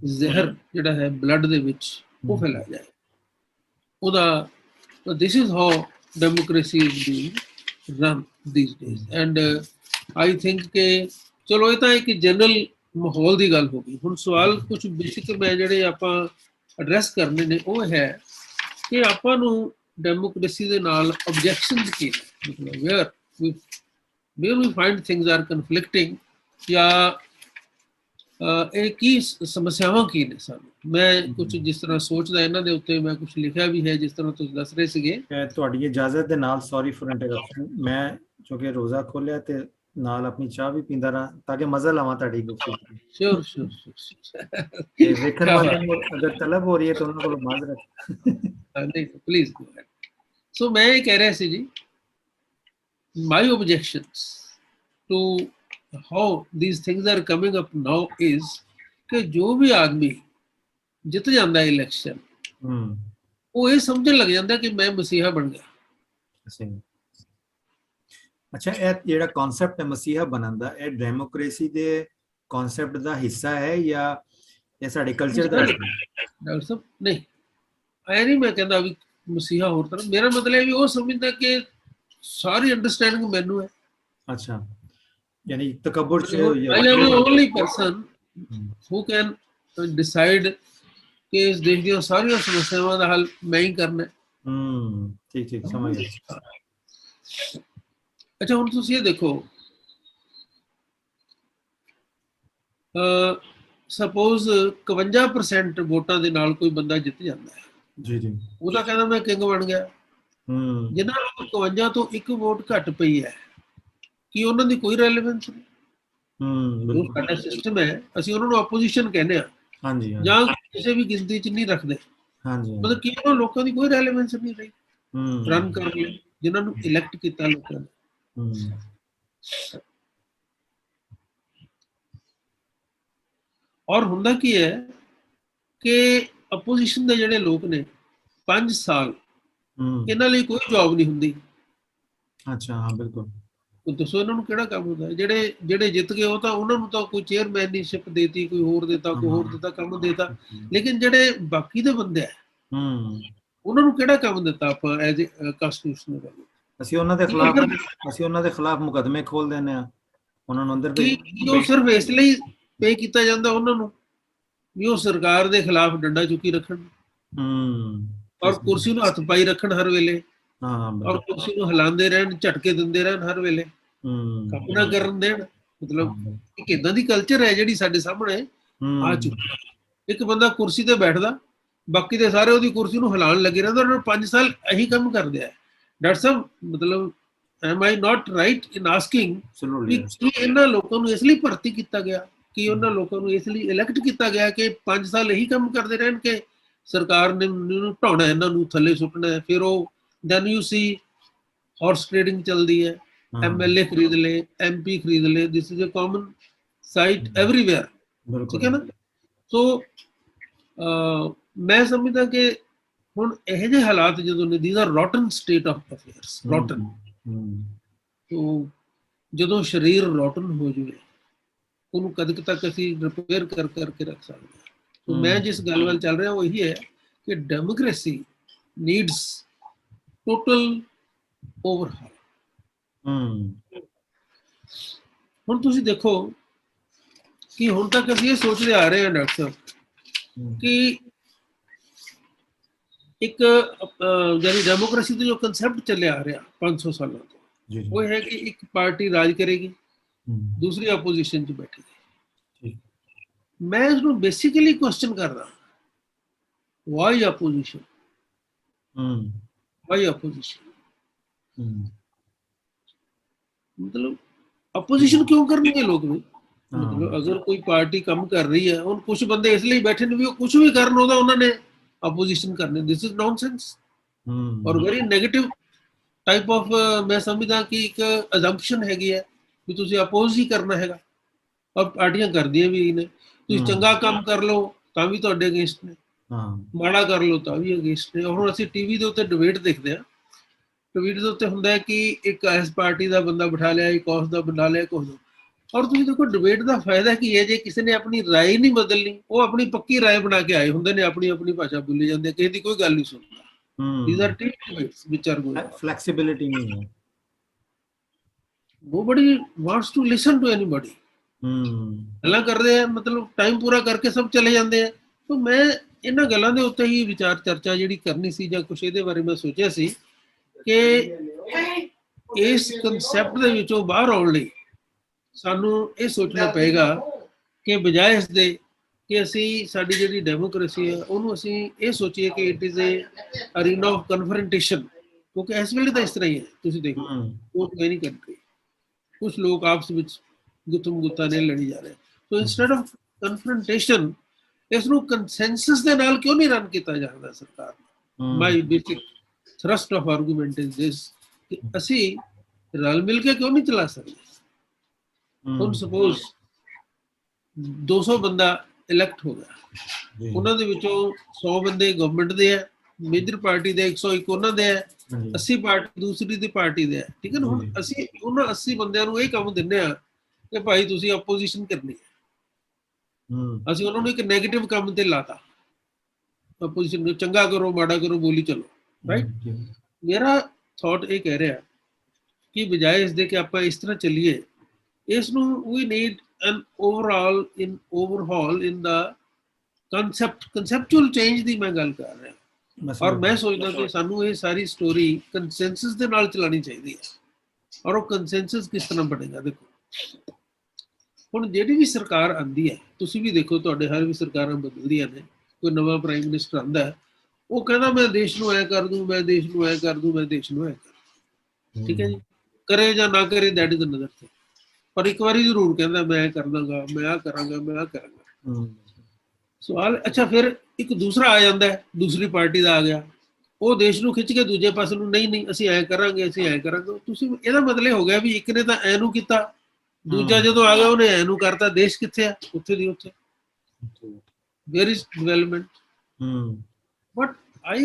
ਜ਼ਹਿਰ ਜਿਹੜਾ ਹੈ ਬਲੱਡ ਦੇ ਵਿੱਚ, ਉਹ ਫੈਲਾਇਆ ਜਾਏ ਉਹਦਾ। This is how democracy is being run these days. And I think ਕਿ ਚਲੋ ਇਹ ਤਾਂ ਇੱਕ ਜਨਰਲ ਮਾਹੌਲ ਦੀ ਗੱਲ ਹੋ ਗਈ। ਹੁਣ ਸਵਾਲ ਕੁਝ ਬੇਸਿਕ ਮੈਂ ਜਿਹੜੇ ਆਪਾਂ ਐਡਰੈਸ ਕਰਨੇ ਨੇ ਉਹ ਹੈ ਕਿ ਆਪਾਂ ਨੂੰ ਡੈਮੋਕ੍ਰੇਸੀ ਦੇ ਨਾਲ ਆਬਜੈਕਸ਼ਨਸ ਕੀ ਨੇ, ਮਤਲਬ where we find things are conflicting, ਜਾਂ ਇਹ ਕੀ ਸਮੱਸਿਆਵਾਂ ਕੀ ਨੇ ਸਾਨੂੰ। ਮੈਂ ਕੁਝ ਜਿਸ ਤਰ੍ਹਾਂ ਸੋਚਦਾ ਇਹਨਾਂ ਦੇ ਉੱਤੇ ਮੈਂ ਕੁਝ ਲਿਖਿਆ ਵੀ ਹੈ ਜਿਸ ਤਰ੍ਹਾਂ ਤੁਸੀਂ ਦੱਸ ਰਹੇ ਸੀਗੇ। ਤੁਹਾਡੀ ਇਜਾਜ਼ਤ ਦੇ ਨਾਲ, ਸੌਰੀ ਫॉर ਇੰਟਰਰਪਸ਼ਨ, ਮੈਂ ਕਿਉਂਕਿ ਰੋਜ਼ਾ ਖੋਲਿਆ ਤੇ ਨਾਲ ਆਪਣੀ ਚਾਹ ਵੀ ਪੀਂਦਾ ਰਹਾਂ ਤਾਂ ਕਿ ਮਜ਼ਾ ਲਵਾਂ ਤੁਹਾਡੀ ਗੁਫ਼ਤਗੂ। श्योर श्योर श्योर ਤੇ ਵੇਖਣ क्या ਵਾਲੇ बात ਨੂੰ ਅਗਰ ਤਲਬ ਹੋ ਰਹੀ ਹੈ ਤਾਂ ਉਹਨਾਂ ਕੋਲ ਮਾਜ਼ਰਤ। नहीं प्लीज गो अहेड। सो मैं ये कह रहा सी जी, my objections to how these things are coming up now is कि जो भी आदमी जित जाता है इलेक्शन वो ये समझन लग जाता कि मैं मसीहा बन गया। ਅੱਛਾ, ਇਹ ਜਿਹੜਾ ਕਨਸੈਪਟ ਹੈ ਮਸੀਹਾ ਬਣਨ ਦਾ, ਇਹ ਡੈਮੋਕ੍ਰੇਸੀ ਦੇ ਕਨਸੈਪਟ ਦਾ ਹਿੱਸਾ ਹੈ ਜਾਂ ਇਹ ਸਾਡੇ ਕਲਚਰ ਦਾ? ਡਾਕਟਰ ਸਾਹਿਬ ਨਹੀਂ, ਐ ਨਹੀਂ ਮੈਂ ਕਹਿੰਦਾ ਵੀ ਮਸੀਹਾ ਹੋਰ ਤਰ੍ਹਾਂ, ਮੇਰਾ ਮਤਲਬ ਵੀ ਉਹ ਸਮਝਦਾ ਕਿ ਸਾਰੀ ਅੰਡਰਸਟੈਂਡਿੰਗ ਮੈਨੂੰ ਹੈ। ਅੱਛਾ, ਯਾਨੀ ਤਕੱਬੁਰ ਚ I am the only person who can decide ਕਿ ਇਸ ਦੇਸ਼ ਦੀਆਂ ਸਾਰੀਆਂ ਸਮੱਸਿਆਵਾਂ ਦਾ ਹੱਲ ਮੈਂ ਹੀ ਕਰਨਾ ਹੈ। ਠੀਕ ਠੀਕ, ਸਮਝ ਗਿਆ। ਅੱਛਾ, ਹੁਣ ਤੁਸੀਂ ਇਹ ਦੇਖੋ, ਸਪੋਜ਼ 51% ਵੋਟਾਂ ਦੇ ਨਾਲ ਕੋਈ ਬੰਦਾ ਜਿੱਤ ਜਾਂਦਾ ਹੈ ਜੀ ਜੀ, ਉਹਦਾ ਕਹਿੰਦਾ ਮੈਂ ਕਿੰਗ ਬਣ ਗਿਆ। ਜਿਨ੍ਹਾਂ ਨੂੰ 51 ਤੋਂ ਇੱਕ ਵੋਟ ਘੱਟ ਪਈ ਹੈ, ਕੀ ਉਹਨਾਂ ਦੀ ਕੋਈ ਰੈਲੇਵੈਂਸ ਨਹੀਂ? ਜੋ ਸਾਡਾ ਸਿਸਟਮ ਹੈ ਅਸੀਂ ਉਹਨਾਂ ਨੂੰ ਆਪੋਜੀਸ਼ਨ ਕਹਿੰਦੇ ਆ, ਹਾਂਜੀ, ਜਾਂ ਕਿਸੇ ਵੀ ਗਿਣਤੀ ਚ ਨਹੀਂ ਰੱਖਦੇ। ਹਾਂਜੀ, ਮਤਲਬ ਕਿ ਉਹਨਾਂ ਲੋਕਾਂ ਦੀ ਕੋਈ ਰੈਲੇਵੈਂਸ ਨਹੀਂ ਰਹੀ ਰਨ ਕਰਨ ਲਈ, ਜਿਨ੍ਹਾਂ ਨੂੰ ਇਲੈਕਟ ਕੀਤਾ ਲੋਕਾਂ ਨੇ। ਔਰ ਹੁੰਦਾ ਕੀ ਹੈ ਕਿ ਆਪੋਜੀਸ਼ਨ ਦੇ ਜਿਹੜੇ ਲੋਕ ਨੇ 5 ਸਾਲ ਇਹਨਾਂ ਲਈ ਕੋਈ ਜੌਬ ਨਹੀਂ ਹੁੰਦੀ। ਅੱਛਾ, ਹਾਂ ਬਿਲਕੁਲ। ਦੱਸੋ ਇਹਨਾਂ ਨੂੰ ਕਿਹੜਾ ਕੰਮ ਹੁੰਦਾ? ਜਿਹੜੇ ਜਿੱਤ ਗਏ ਉਹ ਤਾਂ ਉਹਨਾਂ ਨੂੰ ਤਾਂ ਕੋਈ ਚੇਅਰਮੈਨਸ਼ਿਪ ਦੇਤੀ, ਕੋਈ ਹੋਰ ਦਿੱਤਾ, ਕੋਈ ਹੋਰ ਦਿੱਤਾ, ਕੰਮ ਦੇਤਾ। ਲੇਕਿਨ ਜਿਹੜੇ ਬਾਕੀ ਦੇ ਬੰਦੇ ਆ ਉਹਨਾਂ ਨੂੰ ਕਿਹੜਾ ਕੰਮ ਦਿੱਤਾ ਆਪਾਂ ਐਜ਼ ਏ ਕਨਸਟੀਟਿਊਸ਼ਨਲ ਵੈਲਿਊ? ਅਸੀਂ ਉਹਨਾਂ ਦੇ ਖਿਲਾਫ ਮੁਕੱਦਮੇ ਖੋਲ ਦਿੰਦੇ ਆ, ਉਹਨਾਂ ਨੂੰ ਅੰਦਰ ਉਹ ਸਿਰਫ ਇਸ ਲਈ ਪੇ ਕੀਤਾ ਜਾਂਦਾ ਉਹਨਾਂ ਨੂੰ ਵੀ ਉਹ ਸਰਕਾਰ ਦੇ ਖਿਲਾਫ ਡੰਡਾ ਚੁੱਕੀ ਰੱਖਣ ਔਰ ਕੁਰਸੀ ਨੂੰ ਹੱਥ ਪਾਈ ਰੱਖਣ ਹਰ ਵੇਲੇ, ਔਰ ਕੁਰਸੀ ਨੂੰ ਹਿਲਾਉਂਦੇ ਰਹਿਣ, ਝਟਕੇ ਦਿੰਦੇ ਰਹਿਣ ਹਰ ਵੇਲੇ, ਕੰਮ ਨਾ ਕਰਨ ਦੇਣ। ਮਤਲਬ ਇੱਕ ਏਦਾਂ ਦੀ ਕਲਚਰ ਹੈ ਜਿਹੜੀ ਸਾਡੇ ਸਾਹਮਣੇ ਆ ਚੁੱਕੀ ਹੈ। ਇੱਕ ਬੰਦਾ ਕੁਰਸੀ ਤੇ ਬੈਠਦਾ, ਬਾਕੀ ਦੇ ਸਾਰੇ ਉਹਦੀ ਕੁਰਸੀ ਨੂੰ ਹਿਲਾਉਣ ਲੱਗੇ ਰਹਿੰਦੇ, ਉਹਨਾਂ ਨੂੰ 5 ਸਾਲ ਇਹੀ ਕੰਮ ਕਰਦੇ ਆ। ਡਾਕਟਰ ਸਾਹਿਬ, ਮਤਲਬ am I not right in asking ਕਿ ਇਹਨਾਂ ਲੋਕਾਂ ਨੂੰ ਇਸ ਲਈ ਭਰਤੀ ਕੀਤਾ ਗਿਆ, ਕਿ ਉਹਨਾਂ ਲੋਕਾਂ ਨੂੰ ਇਸ ਲਈ ਇਲੈਕਟ ਕੀਤਾ ਗਿਆ ਕਿ 5 ਸਾਲ ਇਹੀ ਕੰਮ ਕਰਦੇ ਰਹਿਣ ਕਿ ਸਰਕਾਰ ਨੇ ਢਾਉਣਾ, ਇਹਨਾਂ ਨੂੰ ਥੱਲੇ ਸੁੱਟਣਾ ਹੈ? ਫਿਰ ਉਹ then you see horse trading ਚੱਲਦੀ ਹੈ, MLA ਖਰੀਦ ਲੈ, MP ਖਰੀਦ ਲੈ, this is a common sight everywhere, ਠੀਕ ਹੈ ਨਾ? ਸੋ ਮੈਂ ਸਮਝਦਾ ਕਿ ਹੁਣ ਇਹੋ ਜਿਹੇ ਹਾਲਾਤ ਜਦੋਂ ਨੇ, these are rotten state of affairs, rotten। ਤੋ ਜਦੋਂ ਸਰੀਰ ਰੋਟਨ ਹੋ ਜਾਵੇ ਉਹਨੂੰ ਕਦ ਤੱਕ ਅਸੀਂ ਰਿਪੇਅਰ ਕਰਕੇ ਰੱਖ ਸਕਦੇ ਹਾਂ? ਤੋ ਮੈਂ ਜਿਸ ਗੱਲ ਵੱਲ ਚੱਲ ਰਿਹਾ ਉਹ ਇਹੀ ਹੈ ਕਿ ਡੈਮੋਕ੍ਰੇਸੀ ਨੀਡਸ ਟੋਟਲ ਓਵਰਹਾਲ। ਹੁਣ ਤੁਸੀਂ ਦੇਖੋ ਕਿ ਹੁਣ ਤੱਕ ਅਸੀਂ ਇਹ ਸੋਚਦੇ ਆ ਰਹੇ ਹਾਂ ਡਾਕਟਰ ਸਾਹਿਬ ਕਿ ਇੱਕ ਜਿਹੜੀ ਡੈਮੋਕ੍ਰੇਸੀ ਦਾ ਜੋ ਕਨਸੈਪਟ ਚੱਲਿਆ ਆ ਰਿਹਾ 500 ਸਾਲਾਂ ਤੋਂ, ਉਹ ਹੈ ਕਿ ਇੱਕ ਪਾਰਟੀ ਰਾਜ ਕਰੇਗੀ, ਦੂਸਰੀ ਆਪੋਜੀਸ਼ਨ 'ਚ ਬੈਠੇਗੀ। ਮੈਂ ਇਸਨੂੰ ਬੇਸਿਕਲੀ ਕੁਐਸਚਨ ਕਰਦਾ, ਵਾਈ ਆਪੋਜੀਸ਼ਨ? Why opposition? मतलब अपोजिशन क्यों करनी है लोग भी? मतलब अगर कोई पार्टी कम कर रही है और कुछ बंदे इसलिए बैठे ने भी कुछ भी करना होता उन्होंने अपोजिशन करने, दिस इज नॉनसेंस और वेरी नेगेटिव टाइप ऑफ मैं समझदा कि एक अजम्पशन हैगी है भी तुसी अपोज ही करना हैगा और पार्टियां करदियां भी ने। तुसी चंगा काम कर लो तां भी तुहाडे अगेंस्ट ने, माड़ा कर लो तां भी अगेंस्ट ने। और ਅਸੀਂ ਟੀਵੀ ਦੇ ਉੱਤੇ ਡਿਬੇਟ ਦੇਖਦੇ ਆ, ਟਵੀਟ ਦੇ ਉੱਤੇ ਹੁੰਦਾ ਹੈ ਕਿ ਇੱਕ ਇਸ ਪਾਰਟੀ ਦਾ ਬੰਦਾ ਬਿਠਾ ਲਿਆ, ਇੱਕ ਉਸ ਦਾ ਬਿਠਾ ਲਿਆ, ਕੁਝ। ਔਰ ਤੁਸੀਂ ਦੇਖੋ ਡਿਬੇਟ ਦਾ ਫਾਇਦਾ ਕੀ ਹੈ? ਜੇ ਕਿਸੇ ਨੇ ਆਪਣੀ ਰਾਏ ਨਹੀਂ ਬਦਲਣੀ, ਉਹ ਆਪਣੀ ਪੱਕੀ ਰਾਏ ਬਣਾ ਕੇ ਆਏ ਹੁੰਦੇ ਨੇ, ਆਪਣੀ ਆਪਣੀ ਭਾਸ਼ਾ ਬੋਲੀ ਜਾਂਦੇ, ਕਿਸੇ ਦੀ ਕੋਈ ਗੱਲ ਨਹੀਂ ਸੁਣਦਾ। these are debates which are going on. Flexibility नहीं है, nobody wants to listen to anybody। ਗੱਲਾਂ ਕਰਦੇ ਆ, ਮਤਲਬ ਟਾਈਮ ਪੂਰਾ ਕਰਕੇ ਸਭ ਚਲੇ ਜਾਂਦੇ ਆ। ਤਾਂ ਮੈਂ ਇਹਨਾਂ ਗੱਲਾਂ ਦੇ ਉੱਤੇ ਹੀ ਵਿਚਾਰ ਚਰਚਾ ਜਿਹੜੀ ਕਰਨੀ ਸੀ ਜਾਂ ਕੁਛ ਇਹਦੇ ਬਾਰੇ ਮੈਂ ਸੋਚਿਆ ਸੀ ਕਿ ਇਸ ਕਨਸੈਪਟ ਦੇ ਵਿੱਚੋਂ ਬਾਹਰ ਆਉਣ ਲਈ ਸਾਨੂੰ ਇਹ ਸੋਚਣਾ ਪਏਗਾ ਕਿ ਬਜਾਏ ਇਸ ਦੇ ਕਿ ਅਸੀਂ ਸਾਡੀ ਜਿਹੜੀ ਡੈਮੋਕ੍ਰੇਸੀ ਹੈ ਉਹਨੂੰ ਅਸੀਂ ਇਹ ਸੋਚੀਏ ਕਿ it is a arena of confrontation, ਕਿਉਂਕਿ ਇਸ ਵੇਲੇ ਤਾਂ ਇਸ ਤਰ੍ਹਾਂ ਹੀ ਹੈ। ਤੁਸੀਂ ਦੇਖੋ ਉਹ ਨਹੀਂ ਕੰਟਰੀ ਕੁਝ ਲੋਕ ਆਪਸ ਵਿੱਚ ਗੁੱਤਮ ਗੁੱਤਾ ਨੇ ਲੜੀ ਜਾ ਰਹੇ। ਸੋ ਇਨਸਟੈਡ ਆਫ ਕਨਫਰੰਟੇਸ਼ਨ ਇਸ ਨੂੰ ਕੰਸੈਂਸਸ ਦੇ ਨਾਲ ਕਿਉਂ ਨਹੀਂ ਰਨ ਕੀਤਾ ਜਾਂਦਾ ਸਰਕਾਰ ਨੂੰ? My basic thrust of argument is this ਕਿ ਅਸੀਂ ਰਲ ਮਿਲ ਕੇ ਕਿਉਂ ਨਹੀਂ ਚਲਾ ਸਕਦੇ? ਹੁਣ ਸਪੋਜ਼ 200 ਬੰਦਾ ਇਲੈਕਟ ਹੋ ਗਿਆ, ਉਹਨਾਂ ਦੇ ਵਿੱਚੋਂ 100 ਬੰਦੇ ਗਵਰਨਮੈਂਟ ਦੇ ਆ, ਮੇਜਰ ਪਾਰਟੀ ਦੇ, 101 ਉਹਨਾਂ ਦੇ ਆ, 80 ਪਾਰਟੀ ਦੂਸਰੀ ਦੀ ਪਾਰਟੀ ਦੇ ਆ, ਠੀਕ ਹੈ ਨਾ। ਹੁਣ ਅਸੀਂ ਉਹਨਾਂ 80 ਬੰਦਿਆਂ ਨੂੰ ਇਹ ਕੰਮ ਦਿੰਦੇ ਆ ਕਿ ਭਾਈ ਤੁਸੀਂ ਆਪੋਜੀਸ਼ਨ ਕਰਨੀ ਹੈ, ਅਸੀਂ ਉਹਨਾਂ ਨੂੰ ਇੱਕ ਨੈਗੇਟਿਵ ਕੰਮ ਤੇ ਲਾਤਾ, ਆਪੋਜੀਸ਼ਨ ਨੂੰ ਚੰਗਾ ਕਰੋ ਮਾੜਾ ਕਰੋ ਬੋਲੀ ਚਲੋ, ਰਾਈਟ। ਮੇਰਾ ਥਾਟ ਇਹ ਕਹਿ ਰਿਹਾ ਕਿ ਬਜਾਏ ਇਸ ਦੇ ਕਿ ਆਪਾਂ ਇਸ ਤਰ੍ਹਾਂ ਚੱਲੀਏ, ਇਸ ਨੂੰ ਵੀ need an overhaul in the conceptual change ਦੀ ਮੈਂ ਗੱਲ ਕਰ ਰਿਹਾ। ਔਰ ਮੈਂ ਸੋਚਦਾ ਕਿ ਸਾਨੂੰ ਇਹ ਸਾਰੀ ਸਟੋਰੀ ਕੰਸੈਂਸਸ ਦੇ ਨਾਲ ਚਲਾਉਣੀ ਚਾਹੀਦੀ ਹੈ। ਔਰ ਉਹ ਕੰਸੈਂਸਸ ਕਿਸ ਤਰ੍ਹਾਂ ਬਣੇਗਾ? ਦੇਖੋ ਹੁਣ ਜਿਹੜੀ ਵੀ ਸਰਕਾਰ ਆਉਂਦੀ ਹੈ, ਤੁਸੀਂ ਵੀ ਦੇਖੋ ਤੁਹਾਡੇ ਹਰ ਵੀ ਸਰਕਾਰਾਂ ਬਦਲਦੀਆਂ ਨੇ, ਕੋਈ ਨਵਾਂ ਪ੍ਰਾਈਮ ਮਿਨਿਸਟਰ ਆਉਂਦਾ ਹੈ, ਉਹ ਕਹਿੰਦਾ ਮੈਂ ਦੇਸ਼ ਨੂੰ ਐ ਕਰ ਦੂੰ, ਮੈਂ ਦੇਸ਼ ਨੂੰ ਐ ਕਰ ਦੂੰ, ਮੈਂ ਦੇਸ਼ ਨੂੰ ਐ ਕਰ, ਠੀਕ ਹੈ ਜੀ। ਕਰੇ ਜਾਂ ਨਾ ਕਰੇ ਦੈਟ ਇਜ਼ ਅਨਦਰ ਥਿੰਗ, ਪਰ ਇੱਕ ਵਾਰੀ ਜ਼ਰੂਰ ਕਹਿੰਦਾ ਮੈਂ ਕਰ ਦਾਂਗਾ, ਮੈਂ ਆ ਕਰਾਂਗਾ, ਮੈਂ ਆ ਕਰਾਂਗਾ। ਸਵਾਲ ਅੱਛਾ ਫਿਰ ਇੱਕ ਦੂਸਰਾ ਆ ਜਾਂਦਾ ਹੈ, ਦੂਸਰੀ ਪਾਰਟੀ ਦਾ ਆ ਗਿਆ, ਉਹ ਦੇਸ਼ ਨੂੰ ਖਿੱਚ ਕੇ ਦੂਜੇ ਪਾਸੇ ਨੂੰ ਨਹੀਂ ਅਸੀਂ ਐ ਕਰਾਂਗੇ, ਅਸੀਂ ਐ ਕਰਾਂਗੇ। ਤੁਸੀਂ ਇਹਦਾ ਮਤਲਬ ਹੋ ਗਿਆ ਵੀ ਇੱਕ ਨੇ ਤਾਂ ਐ ਨੂੰ ਕੀਤਾ, ਦੂਜਾ ਜਦੋਂ ਆ ਗਿਆ ਉਹਨੇ ਐ ਨੂੰ ਕਰਤਾ, ਦੇਸ਼ ਕਿੱਥੇ ਆ? ਉੱਥੇ ਦੀ ਉੱਥੇ। Where is development? What I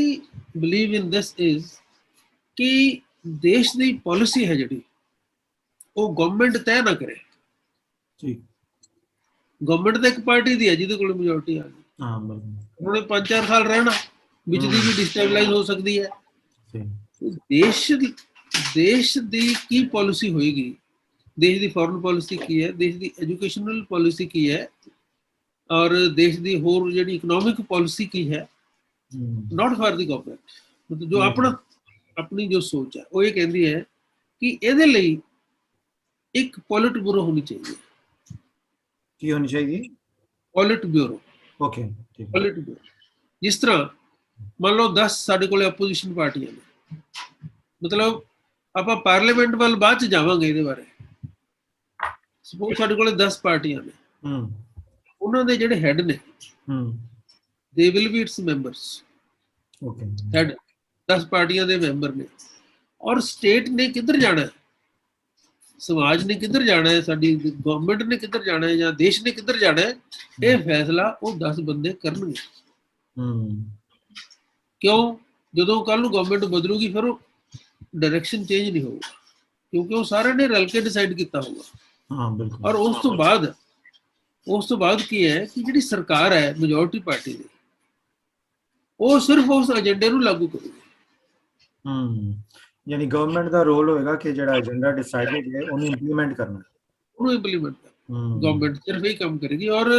believe in this is ਕਿ ਦੇਸ਼ ਦੀ ਪਾਲਿਸੀ ਹੈ ਜਿਹੜੀ, ਉਹ ਗਵਰਨਮੈਂਟ ਤੈਅ ਨਾ ਕਰੇ। ਗਵਰਨਮੈਂਟ ਤਾਂ ਇੱਕ ਪਾਰਟੀ ਦੀ ਹੈ ਜਿਹਦੇ ਕੋਲ ਮੈਜੋਰਟੀ ਆ ਗਈ, ਉਹਨੇ 5-4 ਸਾਲ ਰਹਿਣਾ, ਵਿੱਚ ਦੀ ਵੀ ਡਿਸਟੈਬਲਾਈਜ਼ ਹੋ ਸਕਦੀ ਹੈ। ਦੇਸ਼ ਦੀ ਕੀ ਪਾਲਿਸੀ ਹੋਏਗੀ, ਦੇਸ਼ ਦੀ ਫੋਰਨ ਪਾਲਿਸੀ ਕੀ ਹੈ, ਦੇਸ਼ ਦੀ ਐਜੂਕੇਸ਼ਨਲ ਪਾਲਿਸੀ ਕੀ ਹੈ, ਔਰ ਦੇਸ਼ ਦੀ ਹੋਰ ਜਿਹੜੀ ਇਕਨੋਮਿਕ ਪਾਲਿਸੀ ਕੀ ਹੈ, ਨਾਟ ਫਾਰ ਦੀ ਗਵਰਨਮੈਂਟ। ਮਤਲਬ ਜੋ ਆਪਣੀ ਜੋ ਸੋਚ ਹੈ ਉਹ ਇਹ ਕਹਿੰਦੀ ਹੈ ਕਿ ਇਹਦੇ ਲਈ ਇੱਕ ਪੋਲਿਟ ਬਿਊਰੋ ਹੋਣੀ ਚਾਹੀਦੀ ਹੈ। ਕੀ ਹੋਣੀ ਚਾਹੀਦੀ? Politburo. Okay, politburo. ਜਿਸ ਤਰ੍ਹਾਂ ਮੰਨ ਲਓ 10 ਸਾਡੇ ਕੋਲ ਆਪੋਜੀਸ਼ਨ ਪਾਰਟੀਆਂ ਨੇ, ਮਤਲਬ ਆਪਾਂ ਪਾਰਲੀਮੈਂਟ ਵੱਲ ਬਾਅਦ ਚ ਜਾਵਾਂਗੇ ਇਹਦੇ ਬਾਰੇ। ਸਪੋਜ਼ ਸਾਡੇ ਕੋਲ 10 ਪਾਰਟੀਆਂ ਨੇ, ਉਹਨਾਂ ਦੇ ਜਿਹੜੇ ਹੈਡ ਨੇ they will be it's members. Okay, head 10 ਪਾਰਟੀਆਂ ਦੇ ਮੈਂਬਰ ਨੇ, ਔਰ ਸਟੇਟ ਨੇ ਕਿੱਧਰ ਜਾਣਾ, ਸਮਾਜ ਨੇ ਕਿੱਧਰ ਜਾਣਾ ਹੈ, ਸਾਡੀ ਗਵਰਨਮੈਂਟ ਨੇ ਕਿੱਧਰ ਜਾਣਾ ਹੈ, ਜਾਂ ਦੇਸ਼ ਨੇ ਕਿੱਧਰ ਜਾਣਾ ਹੈ, ਇਹ ਫੈਸਲਾ ਉਹ 10 ਬੰਦੇ ਕਰਨਗੇ। ਕਿਉਂ? ਜਦੋਂ ਕੱਲ ਨੂੰ ਗਵਰਨਮੈਂਟ ਬਦਲੂਗੀ ਫਿਰ ਉਹ ਡਾਇਰੈਕਸ਼ਨ ਚੇਂਜ ਨਹੀਂ ਹੋਊਗਾ, ਕਿਉਂਕਿ ਉਹ ਸਾਰਿਆਂ ਨੇ ਰਲ ਕੇ ਡਿਸਾਈਡ ਕੀਤਾ ਹੋਊਗਾ। ਔਰ ਉਸ ਤੋਂ ਬਾਅਦ ਕੀ ਹੈ ਕਿ ਜਿਹੜੀ ਸਰਕਾਰ ਹੈ ਮੈਜੋਰਟੀ ਪਾਰਟੀ ਦੀ, ਉਹ ਸਿਰਫ ਉਸ ਏਜੰਡੇ ਨੂੰ ਲਾਗੂ ਕਰੂਗੀ। ਯਾਨੀ ਗਵਰਨਮੈਂਟ ਦਾ ਰੋਲ ਹੋਏਗਾ ਕਿ ਜਿਹੜਾ ਏਜੰਡਾ ਡਿਸਾਈਡਡ ਹੈ ਉਹਨੂੰ ਇੰਪਲੀਮੈਂਟ ਕਰਨਾ, ਉਹਨੂੰ ਇੰਪਲੀਮੈਂਟ ਕਰਨਾ। ਗਵਰਨਮੈਂਟ ਸਿਰਫ ਇਹ ਕੰਮ ਕਰੇਗੀ। ਔਰ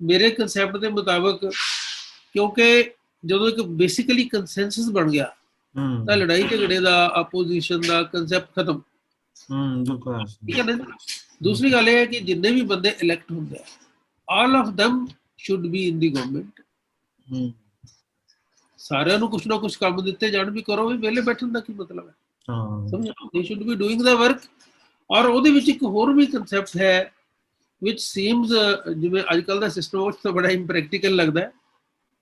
ਮੇਰੇ ਕਨਸੈਪਟ ਦੇ ਮੁਤਾਬਕ, ਕਿਉਂਕਿ ਜਦੋਂ ਇੱਕ ਬੇਸਿਕਲੀ ਕੰਸੈਂਸਸ ਬਣ ਗਿਆ ਤਾਂ ਲੜਾਈ ਝਗੜੇ ਦਾ, ਆਪੋਜੀਸ਼ਨ ਦਾ ਕਨਸੈਪਟ ਖਤਮ। ਠੀਕ ਹੈ ਨਾ। ਦੂਸਰੀ ਗੱਲ ਇਹ ਹੈ ਕਿ ਜਿੰਨੇ ਵੀ ਬੰਦੇ ਇਲੈਕਟ ਹੁੰਦੇ ਆ, all of them should be in the government। ਸਾਰਿਆਂ ਨੂੰ ਕੁਛ ਨਾ ਕੁਛ ਕੰਮ ਦਿੱਤੇ ਜਾਣ, ਵੀ ਕਰੋ, ਵੀ ਵਿਹਲੇ ਬੈਠਣ ਦਾ ਕੀ ਮਤਲਬ ਹੈ? ਸਮਝੋ, they should be doing the work। ਔਰ ਉਹਦੇ ਵਿੱਚ ਇੱਕ ਹੋਰ ਵੀ ਕਨਸੈਪਟ ਹੈ which seems ਜਿਵੇਂ ਅੱਜ ਕੱਲ੍ਹ ਦਾ ਸਿਸਟਮ ਉਹ ਤਾਂ ਬੜਾ ਇੰਪ੍ਰੈਕਟੀਕਲ ਲੱਗਦਾ ਹੈ,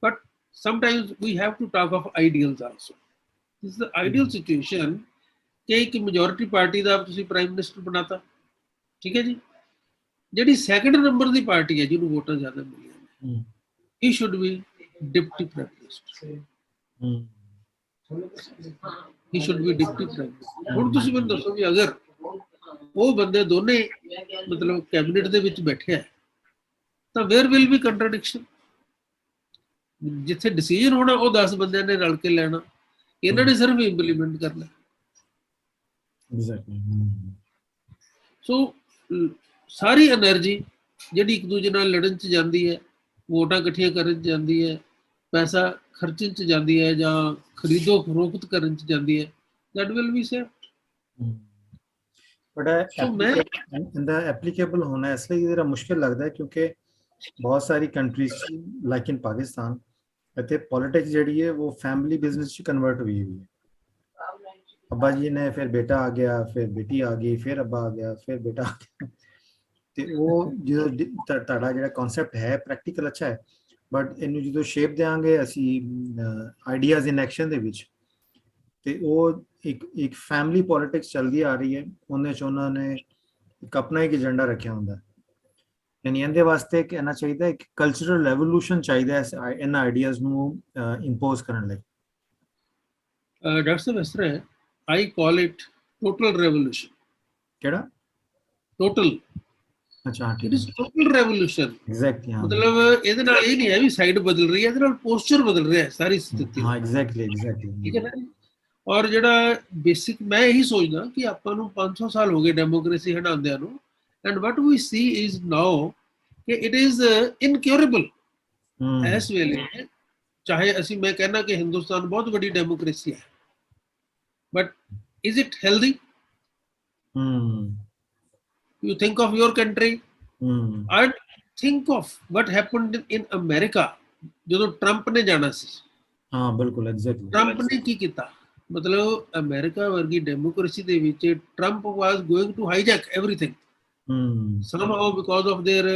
but sometimes we have to talk of ideals also। this is the ideal situation ਕਿ ਇੱਕ ਮੈਜੋਰਿਟੀ ਪਾਰਟੀ ਦਾ ਤੁਸੀਂ ਪ੍ਰਾਈਮ ਮਿਨਿਸਟਰ ਬਣਾਤਾ, ਠੀਕ ਹੈ ਜੀ। ਜਿਹੜੀ ਸੈਕੰਡ ਨੰਬਰ ਦੀ ਪਾਰਟੀ ਹੈ ਜਿਹਨੂੰ ਵੋਟਾਂ ਜ਼ਿਆਦਾ ਮਿਲੀਆਂ ਨੇ, he should be deputy prime minister. he should be deputy prime minister. ਹੁਣ ਤੁਸੀਂ ਮੈਨੂੰ ਦੱਸੋ ਵੀ ਅਗਰ ਉਹ ਬੰਦੇ ਦੋਨੇ ਮਤਲਬ ਕੈਬਨਿਟ ਦੇ ਵਿੱਚ ਬੈਠੇ ਆ ਤਾਂ ਵੇਅਰ ਵਿਲ ਬੀ ਕੰਟਰਡਿਕਸ਼ਨ। ਜਿੱਥੇ ਡਿਸੀਜਨ ਹੋਣਾ ਉਹ 10 ਬੰਦਿਆਂ ਨੇ ਰਲ ਕੇ ਲੈਣਾ, ਇਹਨਾਂ ਨੇ ਸਿਰਫ ਇੰਪਲੀਮੈਂਟ ਕਰਨਾ। ਸੋ ਸਾਰੀ એનર્ਜੀ ਜਿਹੜੀ ਇੱਕ ਦੂਜੇ ਨਾਲ ਲੜਨ ਚ ਜਾਂਦੀ ਹੈ, ਵੋਟਾਂ ਇਕੱਠੀਆਂ ਕਰਨ ਚ ਜਾਂਦੀ ਹੈ, ਪੈਸਾ ਖਰਚਣ ਚ ਜਾਂਦੀ ਹੈ, ਜਾਂ ਖਰੀਦੋ ਫਰੋਖਤ ਕਰਨ ਚ ਜਾਂਦੀ ਹੈ, that will be safe। ਬੜਾ ਇਹਦਾ ਐਪਲੀਕੇਬਲ ਹੋਣਾ ਇਸ ਲਈ ਜਰਾ ਮੁਸ਼ਕਿਲ ਲੱਗਦਾ ਹੈ, ਕਿਉਂਕਿ ਬਹੁਤ ਸਾਰੀ ਕੰਟਰੀਜ਼ ਲਾਈਕ ਇਨ ਪਾਕਿਸਤਾਨ ਇੱਥੇ ਪੋਲਿਟਿਕਸ ਜਿਹੜੀ ਹੈ ਉਹ ਫੈਮਿਲੀ ਬਿਜ਼ਨਸ ਚ ਕਨਵਰਟ ਹੋਈ ਹੈ। अब्बा जी ने, फिर बेटा आ गया, फिर बेटी आ गई, फिर अब्बा आ गया, फिर बेटा आ गया। ਤੇ ਉਹ ਜਦੋਂ ਤੁਹਾਡਾ ਜਿਹੜਾ ਕਨਸੈਪਟ ਹੈ ਪ੍ਰੈਕਟੀਕਲ ਅੱਛਾ ਹੈ, ਬਟ ਇਹਨੂੰ ਜਦੋਂ ਸ਼ੇਪ ਦੇਾਂਗੇ ਅਸੀਂ ਆਈਡੀਆਜ਼ ਇਨ ਐਕਸ਼ਨ ਦੇ ਵਿੱਚ, ਤੇ ਉਹ ਇੱਕ ਫੈਮਿਲੀ ਪੋਲਿਟਿਕਸ ਚੱਲਦੀ ਆ ਰਹੀ ਹੈ, ਉਹਦੇ ਚ ਉਹਨਾਂ ਨੇ ਇੱਕ ਆਪਣਾ ਇੱਕ ਏਜੰਡਾ ਰੱਖਿਆ ਹੁੰਦਾ। ਯਾਨੀ ਇਹਦੇ ਵਾਸਤੇ ਕਹਿਣਾ ਚਾਹੀਦਾ ਇੱਕ ਕਲਚਰਲ ਰੈਵੋਲੂਸ਼ਨ ਚਾਹੀਦਾ ਹੈ ਇਹਨਾਂ ਆਈਡੀਆਜ਼ ਨੂੰ ਇੰਪੋਜ਼ ਕਰਨ ਲਈ। ਡਾਕਟਰ ਸਾਹਿਬ ਇਸ ਤਰ੍ਹਾਂ ਹੈ, ਆਈ ਕਾਲ ਇਟ ਟੋਟਲ ਰੈਵੋਲੂਸ਼ਨ। ਕਿਹੜਾ? ਟੋਟਲ। ਅੱਛਾ, it is total revolution. Exactly, ਹਾਂ, ਮਤਲਬ ਇਹਦੇ ਨਾਲ ਇਹ ਨਹੀਂ ਹੈ ਵੀ ਸਾਈਡ ਬਦਲ ਰਹੀ ਹੈ, ਇਹਦੇ ਨਾਲ ਪੋਸਚਰ ਬਦਲ ਰਿਹਾ ਹੈ ਸਾਰੀ ਸਥਿਤੀ ਦਾ। ਹਾਂ, ਐਗਜ਼ੈਕਟਲੀ, ਠੀਕ ਹੈ ਨਾ। ਔਰ ਜਿਹੜਾ ਬੇਸਿਕ ਮੈਂ ਇਹੀ ਸੋਚਦਾ ਕਿ ਆਪਾਂ ਨੂੰ 500 ਸਾਲ ਹੋ ਗਏ ਡੈਮੋਕ੍ਰੇਸੀ ਹਟਾਉਂਦਿਆਂ ਨੂੰ, and what we C is now ਕਿ ਇਟ ਇਜ਼ ਇਨਕਿਉਰੇਬਲ। ਇਸ ਵੇਲੇ ਚਾਹੇ ਅਸੀਂ, ਮੈਂ ਕਹਿੰਦਾ ਕਿ ਹਿੰਦੁਸਤਾਨ ਬਹੁਤ ਵੱਡੀ ਡੈਮੋਕ੍ਰੇਸੀ ਹੈ, but is it healthy? You think of your country. I think of what happened in America ਜਦੋਂ ਟਰੰਪ ਨੇ ਜਾਣਾ ਸੀ। ਹਾਂ, ਬਿਲਕੁਲ, ਐਗਜ਼ੈਕਟਲੀ। ਟਰੰਪ ਨੇ ਕੀ ਕੀਤਾ? ਮਤਲਬ ਅਮਰੀਕਾ ਵਰਗੀ ਡੈਮੋਕ੍ਰੇਸੀ ਦੇ ਵਿੱਚ Trump was going to hijack everything somehow because of their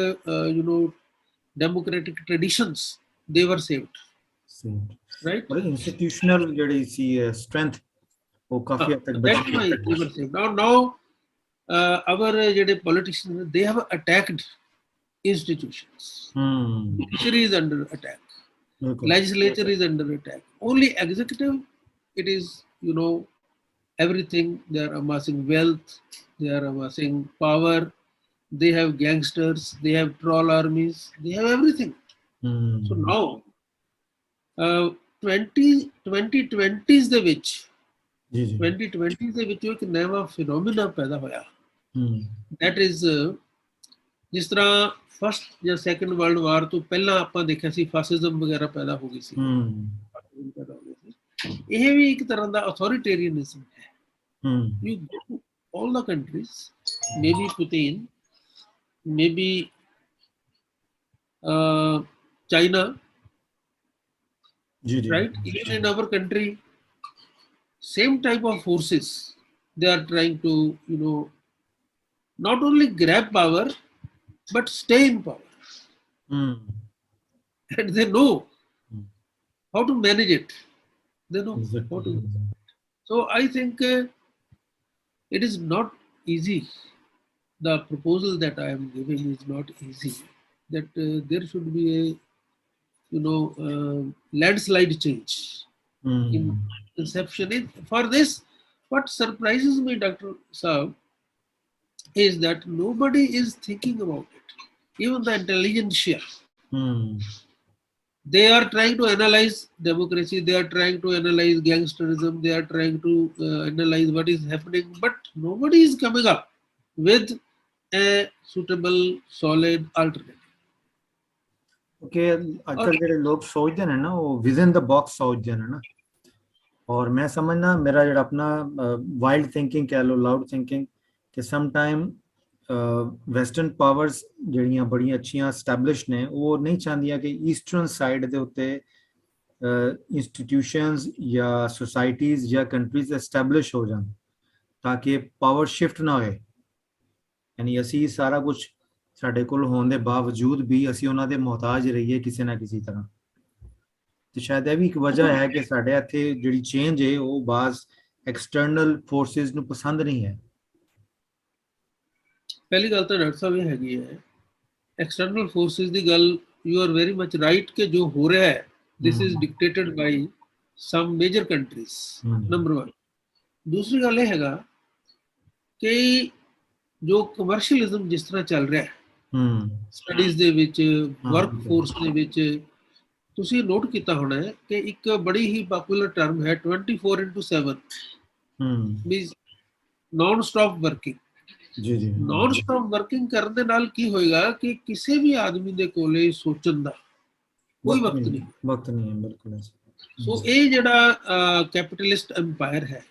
democratic traditions they were saved, right? ਪਰ ਇੰਸਟੀਟਿਊਸ਼ਨਲ ਜਿਹੜੀ ਸੀ ਸਟਰੈਂਥ ਉਹ ਕਾਫੀ ਹੱਦ ਤੱਕ ਬਚੀ। now our ਜਿਹੜੇ politicians, they have attacked institutions. Judiciary is under attack. Legislature is under attack. Only executive, it is, everything. They are amassing wealth, they are amassing power, they have gangsters, they have troll armies, they have everything. So now 2020s ਦੇ ਵਿੱਚ 2020s ਦੇ ਵਿੱਚ ਇੱਕ ਨਵਾਂ ਫਿਨੋਮੀਨਾ ਪੈਦਾ ਹੋਇਆ। that is ਜਿਸ ਤਰ੍ਹਾਂ ਫਸਟ ਜਾਂ ਸੈਕੰਡ ਵਰਲਡ ਵਾਰ ਤੋਂ ਪਹਿਲਾਂ ਆਪਾਂ ਦੇਖਿਆ ਸੀ ਫਾਸਿਜ਼ਮ ਵਗੈਰਾ ਪੈਦਾ ਹੋ ਗਈ ਸੀ। ਇਹ ਵੀ ਇੱਕ ਤਰ੍ਹਾਂ ਦਾ ਅਥੋਰੀਟੇਰੀਅਨਿਜ਼ਮ ਹੈ। you go to all the countries, maybe Putin, maybe China, right? Even in our country, same type of forces, they are trying to not only grab power but stay in power. And they know how to manage it. They know how to. So I think it is not easy. The proposal that I am giving is not easy. That there should be a landslide change in conception. For this, what surprises me, Dr. Saab, is that nobody is thinking about it. Even the intelligentsia. They are trying to analyze democracy, they are trying to analyze gangsterism, they are trying to analyze what is happening, but nobody is coming up with a suitable, solid alternative. Okay, आजकल ਜਿਹੜੇ ਲੋਕ ਸੋਚਦੇ ਨੇ ਨਾ ਉਹ vision the box ਸੋਚਦੇ ਨੇ ਨਾ, ਔਰ ਮੈਂ ਸਮਝਣਾ ਮੇਰਾ ਜਿਹੜਾ ਆਪਣਾ ਵਾਈਲਡ ਥਿੰਕਿੰਗ ਕਹਿ ਲਓ, ਲਾਊਡ ਥਿੰਕਿੰਗ, ਕਿ ਸਮ ਟਾਈਮ ਵੈਸਟਰਨ ਪਾਵਰਸ ਜਿਹੜੀਆਂ ਬੜੀਆਂ ਅੱਛੀਆਂ ਐਸਟੈਬਲਿਸ਼ ਨੇ, ਉਹ ਨਹੀਂ ਚਾਹੁੰਦੀਆਂ ਕਿ ਈਸਟਰਨ ਸਾਈਡ ਦੇ ਉੱਤੇ ਇੰਸਟੀਟਿਊਸ਼ਨਸ ਜਾਂ ਸੁਸਾਇਟੀਜ਼ ਜਾਂ ਕੰਟਰੀਜ਼ ਐਸਟੈਬਲਿਸ਼ ਹੋ ਜਾਣ, ਤਾਂ ਕਿ ਪਾਵਰ ਸ਼ਿਫਟ ਨਾ ਹੋਏ। ਯਾਨੀ ਅਸੀਂ ਸਾਰਾ ਕੁਝ ਸਾਡੇ ਕੋਲ ਹੋਣ ਦੇ ਬਾਵਜੂਦ ਵੀ ਅਸੀਂ ਉਹਨਾਂ ਦੇ ਮੁਹਤਾਜ ਰਹੀਏ ਕਿਸੇ ਨਾ ਕਿਸੇ ਤਰ੍ਹਾਂ। ਤੇ ਸ਼ਾਇਦ ਇਹ ਵੀ ਇੱਕ ਵਜ੍ਹਾ ਹੈ ਕਿ ਸਾਡੇ ਇੱਥੇ ਜਿਹੜੀ ਚੇਂਜ ਹੈ ਉਹ ਬਾਜ਼ ਐਕਸਟਰਨਲ ਫੋਰਸਿਸ ਨੂੰ ਪਸੰਦ ਨਹੀਂ ਹੈ। ਪਹਿਲੀ ਗੱਲ ਤਾਂ ਡਾਕਟਰ ਸਾਹਿਬ ਇਹ ਹੈਗੀ ਹੈ, ਐਕਸਟਰਨਲ ਫੋਰਸਿਸ ਦੀ ਗੱਲ, you are very much right ਕਿ ਜੋ ਹੋ ਰਿਹਾ ਹੈ this is dictated by some major countries, number 1। ਦੂਸਰੀ ਗੱਲ ਇਹ ਹੈਗਾ ਕਿ ਜੋ ਕਮਰਸ਼ੀਅਲਿਜ਼ਮ ਜਿਸ ਤਰ੍ਹਾਂ ਚੱਲ ਰਿਹਾ ਹੈ ਸਟੱਡੀਜ਼ ਦੇ ਵਿੱਚ, ਵਰਕ ਫੋਰਸ ਦੇ ਵਿੱਚ, ਤੁਸੀਂ ਨੋਟ ਕੀਤਾ ਹੋਣਾ ਹੈ ਕਿ ਇੱਕ ਬੜੀ ਹੀ ਪਪੂਲਰ ਟਰਮ ਹੈ 24/7 means non stop working. Non stop working ਕਰਨ ਦੇ ਨਾਲ ਕੀ ਹੋਏਗਾ ਕਿ ਕਿਸੇ ਵੀ ਆਦਮੀ ਦੇ ਕੋਲੇ ਸੋਚਣ ਦਾ ਕੋਈ ਵਕਤ ਨਹੀਂ ਹੈ। ਬਿਲਕੁਲ। ਸੋ ਇਹ ਜਿਹੜਾ ਕੈਪੀਟਲਿਸਟ ਐਮਪਾਇਰ ਹੈ,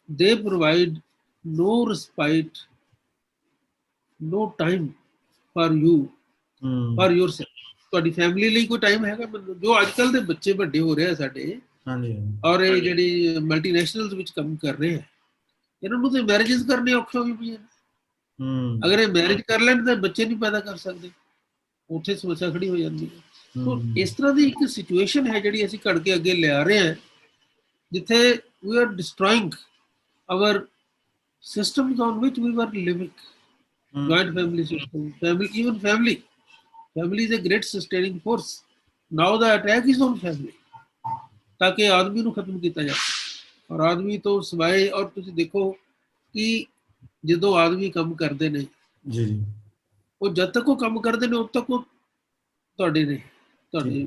ਦੇ provide no respite, no time for you, for yourself. ਤੁਹਾਡੀ ਫੈਮਿਲੀ ਲਈ ਕੋਈ ਟਾਈਮ ਹੈਗਾ? ਜੋ ਅੱਜ ਕੱਲ ਦੇ ਬੱਚੇ ਵੱਡੇ ਹੋ ਰਹੇ ਆ ਸਾਡੇ, ਹਾਂਜੀ ਔਰ ਇਹ ਜਿਹੜੀ ਮਲਟੀਨੈਸ਼ਨਲਸ ਵਿੱਚ ਕੰਮ ਕਰ ਰਹੇ ਆ, ਇਹਨਾਂ ਨੂੰ ਤੇ ਮੈਰਿਜਸ ਕਰਨੇ ਔਖੇ ਹੋਈ ਪਈਆਂ ਨੇ। ਅਗਰ ਇਹ ਮੈਰਿਜ ਕਰ ਲੈਣ ਤਾਂ ਬੱਚੇ ਨਹੀਂ ਪੈਦਾ ਕਰ ਸਕਦੇ, ਉੱਥੇ ਸਮੱਸਿਆ ਖੜੀ ਹੋ ਜਾਂਦੀ ਹੈ। ਸੋ ਇਸ ਤਰ੍ਹਾਂ ਦੀ ਇੱਕ ਸਿਚੁਏਸ਼ਨ ਹੈ ਜਿਹੜੀ ਅਸੀਂ ਘੜ ਕੇ ਅੱਗੇ ਲਿਆ ਰਹੇ ਹਾਂ, ਜਿੱਥੇ we are destroying our systems on which we were living. Joint family system, family is a great sustaining force. Now the attack is on family, ताकि आदमी ਨੂੰ ਖਤਮ ਕੀਤਾ ਜਾਵੇ। ਔਰ ਆਦਮੀ ਤੋਂ ਸਿਵਾਏ, ਔਰ ਤੁਸੀਂ ਦੇਖੋ ਕਿ ਜਦੋਂ ਆਦਮੀ ਕੰਮ ਕਰਦੇ ਨੇ ਜੀ, ਉਹ ਜਦ ਤੱਕ ਉਹ ਕੰਮ ਕਰਦੇ ਨੇ ਉਦ ਤੱਕ ਉਹ ਤੁਹਾਡੇ ਨੇ, ਤੁਹਾਡੇ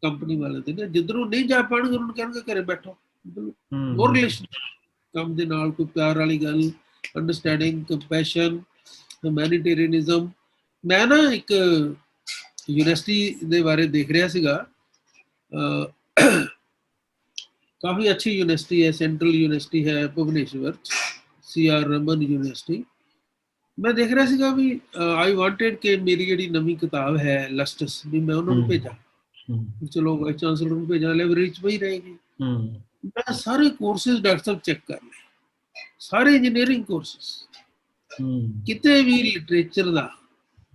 ਕੰਪਨੀ ਵਾਲੇ ਦੇ ਨੇ। ਜਿੱਧਰੋਂ ਨਹੀਂ ਜਾ ਪਾਣਗੇ ਉਹਨਾਂ ਨੂੰ ਕਹਿਣਗੇ ਘਰੇ ਬੈਠੋ। ਹੋਰ ਰਿਲੇਸ਼ਨ ਕੰਮ ਦੇ ਨਾਲ ਕੋਈ ਪਿਆਰ ਵਾਲੀ ਗੱਲ, ਅੰਡਰਸਟੈਂਡਿੰਗ, ਕੰਪੈਸ਼ਨ, ਹਿਊਮੈਨਿਟੇਰੀਅਨਿਜ਼ਮ। ਮੈਂ ਨਾ ਇੱਕ ਯੂਨੀਵਰਸਿਟੀ ਦੇ ਬਾਰੇ ਦੇਖ ਰਿਹਾ ਸੀਗਾ, ਕਾਫੀ ਅੱਛੀ ਯੂਨੀਵਰਸਿਟੀ ਹੈ, ਸੈਂਟਰਲ ਯੂਨੀਵਰਸਿਟੀ ਹੈ ਭੁਵਨੇਸ਼ਵਰ, CR ਰਮਨ ਯੂਨੀਵਰਸਿਟੀ। ਮੈਂ ਦੇਖ ਰਿਹਾ ਸੀਗਾ ਵੀ ਆਈ ਵਾਂਟਡ ਕਿ ਮੇਰੀ ਜਿਹੜੀ ਨਵੀਂ ਕਿਤਾਬ ਹੈ ਲਸਟਸ, ਵੀ ਮੈਂ ਉਹਨਾਂ ਨੂੰ ਭੇਜਾਂ। ਚਲੋ ਵਾਈਸ ਚਾਂਸਲਰ ਨੂੰ ਭੇਜਾਂ, ਲਾਇਬ੍ਰੇਰੀ 'ਚ ਪਈ ਰਹੇਗੀ। ਮੈਂ ਸਾਰੇ ਕੋਰਸਿਸ ਡਾਕਟਰ ਸਾਹਿਬ ਚੈੱਕ ਕਰ ਲਏ, ਸਾਰੇ ਇੰਜੀਨੀਅਰਿੰਗ ਕੋਰਸਿਸ, ਕਿਤੇ ਵੀ ਲਿਟਰੇਚਰ ਦਾ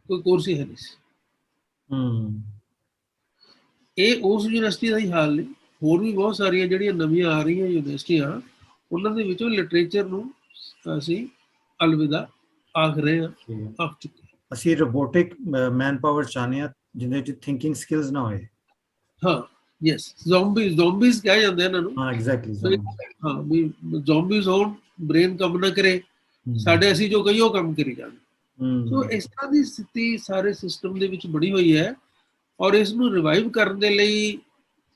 ਕੋਈ ਕੋਰਸ ਹੀ ਹੈ ਨਹੀਂ ਸੀ। ਇਹ ਉਸ ਯੂਨੀਵਰਸਿਟੀ ਦਾ ਹੀ ਹਾਲ ਨਹੀਂ, ਹੋਰ ਵੀ ਬਹੁਤ ਸਾਰੀਆਂ ਜਿਹੜੀਆਂ ਨਵੀਆਂ ਆ ਰਹੀਆਂ ਯੂਨੀਵਰਸਿਟੀਆਂ, ਉਹਨਾਂ ਦੇ ਵਿੱਚੋਂ ਲਿਟਰੇਚਰ ਨੂੰ ਅਸੀਂ ਅਲਵਿਦਾ ਆਖ ਰਹੇ ਹਾਂ, ਆਖ ਚੁੱਕੇ। ਅਸੀਂ ਰੋਬੋਟਿਕ ਮੈਨ ਪਾਵਰ ਚਾਹੁੰਦੇ ਹਾਂ ਜਿਹਦੇ ਵਿੱਚ ਥਿੰਕਿੰਗ ਸਕਿੱਲਸ ਨਾ ਹੋਏ। ਹਾਂ, ਯੈਸ, ਜ਼ੋਂਬੀਜ਼ ਕਿਹਾ ਜਾਂਦਾ ਇਹਨਾਂ ਨੂੰ। ਹਾਂ, ਐਗਜ਼ੈਕਟਲੀ। ਹਾਂ, ਵੀ ਜ਼ੋਂਬੀਜ਼ ਹੋਣ, ਬ੍ਰੇਨ ਕੰਮ ਨਾ ਕਰੇ, ਸਾਡੇ ਅਸੀਂ ਜੋ ਕਹੀ ਉਹ ਕੰਮ ਕਰੀ ਜਾਣ। ਸੋ ਇਸ ਤਰ੍ਹਾਂ ਦੀ ਸਥਿਤੀ ਸਾਰੇ ਸਿਸਟਮ ਦੇ ਵਿੱਚ ਬਣੀ ਹੋਈ ਹੈ, ਔਰ ਇਸ ਨੂੰ ਰਿਵਾਈਵ ਕਰਨ ਦੇ ਲਈ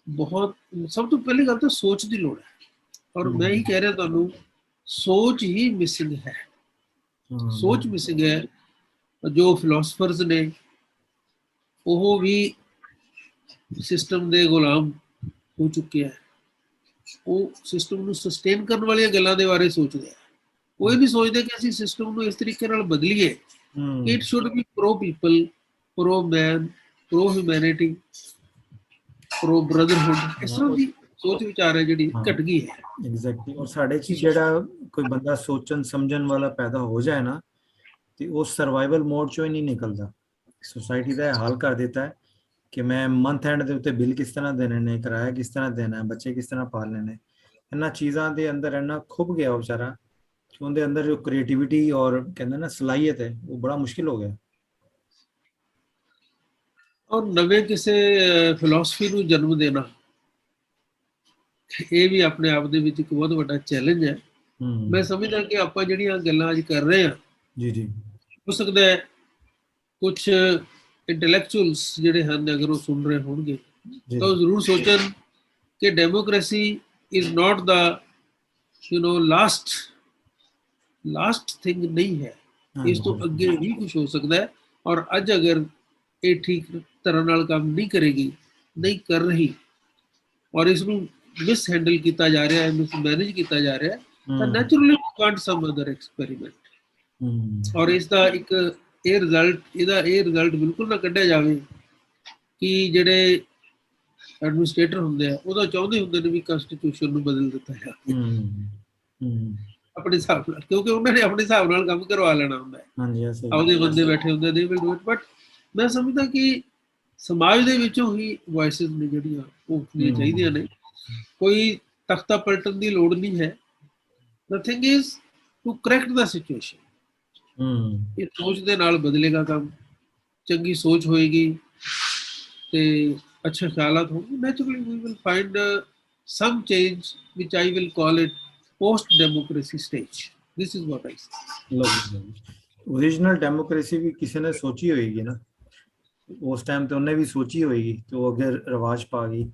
ਬਹੁਤ, ਸਭ ਤੋਂ ਪਹਿਲੀ ਗੱਲ ਤਾਂ ਸੋਚ ਦੀ ਲੋੜ ਹੈ। ਔਰ ਮੈਂ ਹੀ ਕਹਿ ਰਿਹਾ ਤੁਹਾਨੂੰ, ਸੋਚ ਹੀ ਮਿਸਿੰਗ ਹੈ, ਸੋਚ ਮਿਸਿੰਗ ਹੈ। ਜੋ ਫਿਲੋਸਫਰਸ ਨੇ ਉਹ ਵੀ ਸਿਸਟਮ ਦੇ ਗੁਲਾਮ ਹੋ ਚੁੱਕੇ ਹੈ। ਉਹ ਸਿਸਟਮ ਨੂੰ ਸਸਟੇਨ ਕਰਨ ਵਾਲੀਆਂ ਗੱਲਾਂ ਦੇ ਬਾਰੇ ਸੋਚਦੇ ਆ, ਉਹ ਇਹ ਨਹੀਂ ਸੋਚਦੇ ਕਿ ਅਸੀਂ ਸਿਸਟਮ ਨੂੰ ਇਸ ਤਰੀਕੇ ਨਾਲ ਬਦਲੀਏ। It should be pro people, pro man, pro humanity, pro brotherhood. ਇਸ ਤਰ੍ਹਾਂ ਦੀ ਸੋਚ ਵਿਚਾਰ ਹੈ ਜਿਹੜੀ ਘਟ ਗਈ ਹੈ। ਐਗਜ਼ੈਕਟਲੀ। ਔਰ ਸਾਡੇ 'ਚ ਜਿਹੜਾ ਕੋਈ ਬੰਦਾ ਸੋਚਣ ਸਮਝਣ ਵਾਲਾ ਪੈਦਾ ਹੋ ਜਾਏ ਨਾ, ਤੇ ਉਹ ਸਰਵਾਈਵਲ ਮੋਡ 'ਚੋਂ ਹੀ ਨਹੀਂ ਨਿਕਲਦਾ। ਸੋਸਾਇਟੀ ਦਾ ਹਾਲ ਕਰ ਦਿੱਤਾ ਹੈ ਕਿ ਮੈਂ ਮੰਥ ਐਂਡ ਦੇ ਉੱਤੇ ਬਿੱਲ ਕਿਸ ਤਰ੍ਹਾਂ ਦੇਣੇ ਨੇ, ਕਿਰਾਇਆ ਕਿਸ ਤਰ੍ਹਾਂ ਦੇਣਾ ਹੈ, ਬੱਚੇ ਕਿਸ ਤਰ੍ਹਾਂ ਪਾਲਣੇ ਨੇ। ਇਹਨਾਂ ਚੀਜ਼ਾਂ ਦੇ ਅੰਦਰ ਇੰਨਾ ਖੁੱਭ ਗਿਆ ਵਿਚਾਰਾ ਕਿ ਉਹਦੇ ਅੰਦਰ ਜੋ ਕ੍ਰੀਏਟੀਵਿਟੀ ਔਰ ਕਹਿੰਦੇ ਨਾ ਸਲਾਹੀਅਤ ਹੈ, ਉਹ ਬੜਾ ਮੁਸ਼ਕਿਲ ਹੋ ਗਿਆ। ਔਰ ਨਵੇਂ ਕਿਸੇ ਫਿਲਾਸਫੀ ਨੂੰ ਜਨਮ ਦੇਣਾ, ਇਹ ਵੀ ਆਪਣੇ ਆਪ ਦੇ ਵਿੱਚ ਇੱਕ ਬਹੁਤ ਵੱਡਾ ਚੈਲੰਜ ਹੈ। ਮੈਂ ਸਮਝਦਾ ਕਿ ਆਪਾਂ ਜਿਹੜੀਆਂ ਗੱਲਾਂ ਅੱਜ ਕਰ ਰਹੇ ਹਾਂ, ਜੀ, ਹੋ ਸਕਦਾ ਹੈ ਕੁਛ ਇੰਟੈਲੈਕਚੁਅਲਸ ਜਿਹੜੇ ਹਨ, ਅਗਰ ਉਹ ਸੁਣ ਰਹੇ ਹੋਣਗੇ ਤਾਂ ਉਹ ਜ਼ਰੂਰ ਸੋਚਣ ਕਿ democracy is not the last thing ਨਹੀਂ ਹੈ, ਇਸ ਤੋਂ ਅੱਗੇ ਵੀ ਕੁਝ ਹੋ ਸਕਦਾ ਹੈ। ਔਰ ਅੱਜ ਅਗਰ ਇਹ ਠੀਕ ਤਰ੍ਹਾਂ ਨਾਲ ਕੰਮ ਨਹੀਂ ਕਰੇਗੀ, ਨਹੀਂ ਕਰ ਰਹੀ, ਔਰ ਇਸ ਨੂੰ ਮਿਸ ਹੈਂਡਲ ਕੀਤਾ ਜਾ ਰਿਹਾ ਹੈ, ਮਿਸ ਮੈਨੇਜ ਕੀਤਾ ਜਾ ਰਿਹਾ ਹੈ, ਤਾਂ ਨੈਚੁਰਲੀ ਵਾਂਟ ਸਮ ਅਦਰ ਐਕਸਪੈਰੀਮੈਂਟ। ਔਰ ਇਸ ਦਾ ਇੱਕ ਇਹ ਰਿਜ਼ਲਟ ਬਿਲਕੁਲ ਨਾ ਕੱਢਿਆ ਜਾਵੇ ਕਿ ਜਿਹੜੇ ਐਡਮਿਨਿਸਟ੍ਰੇਟਰ ਹੁੰਦੇ ਆ ਉਹਦਾ ਚਾਹੁੰਦੇ ਹੁੰਦੇ ਨੇ ਵੀ ਕਨਸਟੀਟਿਊਸ਼ਨ ਨੂੰ ਬਦਲ ਦਿੱਤਾ ਜਾਵੇ ਆਪਣੇ ਹਿਸਾਬ ਨਾਲ, ਕਿਉਂਕਿ ਉਹਨਾਂ ਨੇ ਆਪਣੇ ਹਿਸਾਬ ਨਾਲ ਕੰਮ ਕਰਵਾ ਲੈਣਾ ਹੁੰਦਾ ਹੈ। ਆਪਦੇ ਬੰਦੇ ਬੈਠੇ ਹੁੰਦੇ ਨੇ, ਬਟ ਮੈਂ ਸਮਝਦਾ ਕਿ ਸਮਾਜ ਦੇ ਵਿੱਚੋਂ ਹੀ ਵੌਇਸਿਸ ਨੇ ਜਿਹੜੀਆਂ ਉਹ ਉੱਠਣੀਆਂ ਚਾਹੀਦੀਆਂ ਨੇ। ਕੋਈ ਤਖਤਾ ਪਲਟਣ ਦੀ ਲੋੜ ਨਹੀਂ ਹੈ। The thing is to correct the situation. ਇਹ ਸੋਚ ਦੇ ਨਾਲ ਬਦਲੇਗਾ ਕੰਮ, ਚੰਗੀ ਸੋਚ ਹੋਏਗੀ ਤੇ ਅੱਛੇ ਖਿਆਲਾਤ ਹੋਣਗੇ, naturally we will find some change which I will call it post democracy stage. This is what I say. Original democracy ਵੀ ਕਿਸੇ ਨੇ ਸੋਚੀ ਹੋਏਗੀ ਨਾ, ਉਸ ਟਾਈਮ ਤੇ ਉਹਨੇ ਵੀ ਸੋਚੀ ਹੋਏਗੀ ਤੇ ਉਹ ਅੱਗੇ ਰਿਵਾਜ ਪਾ ਗਈ।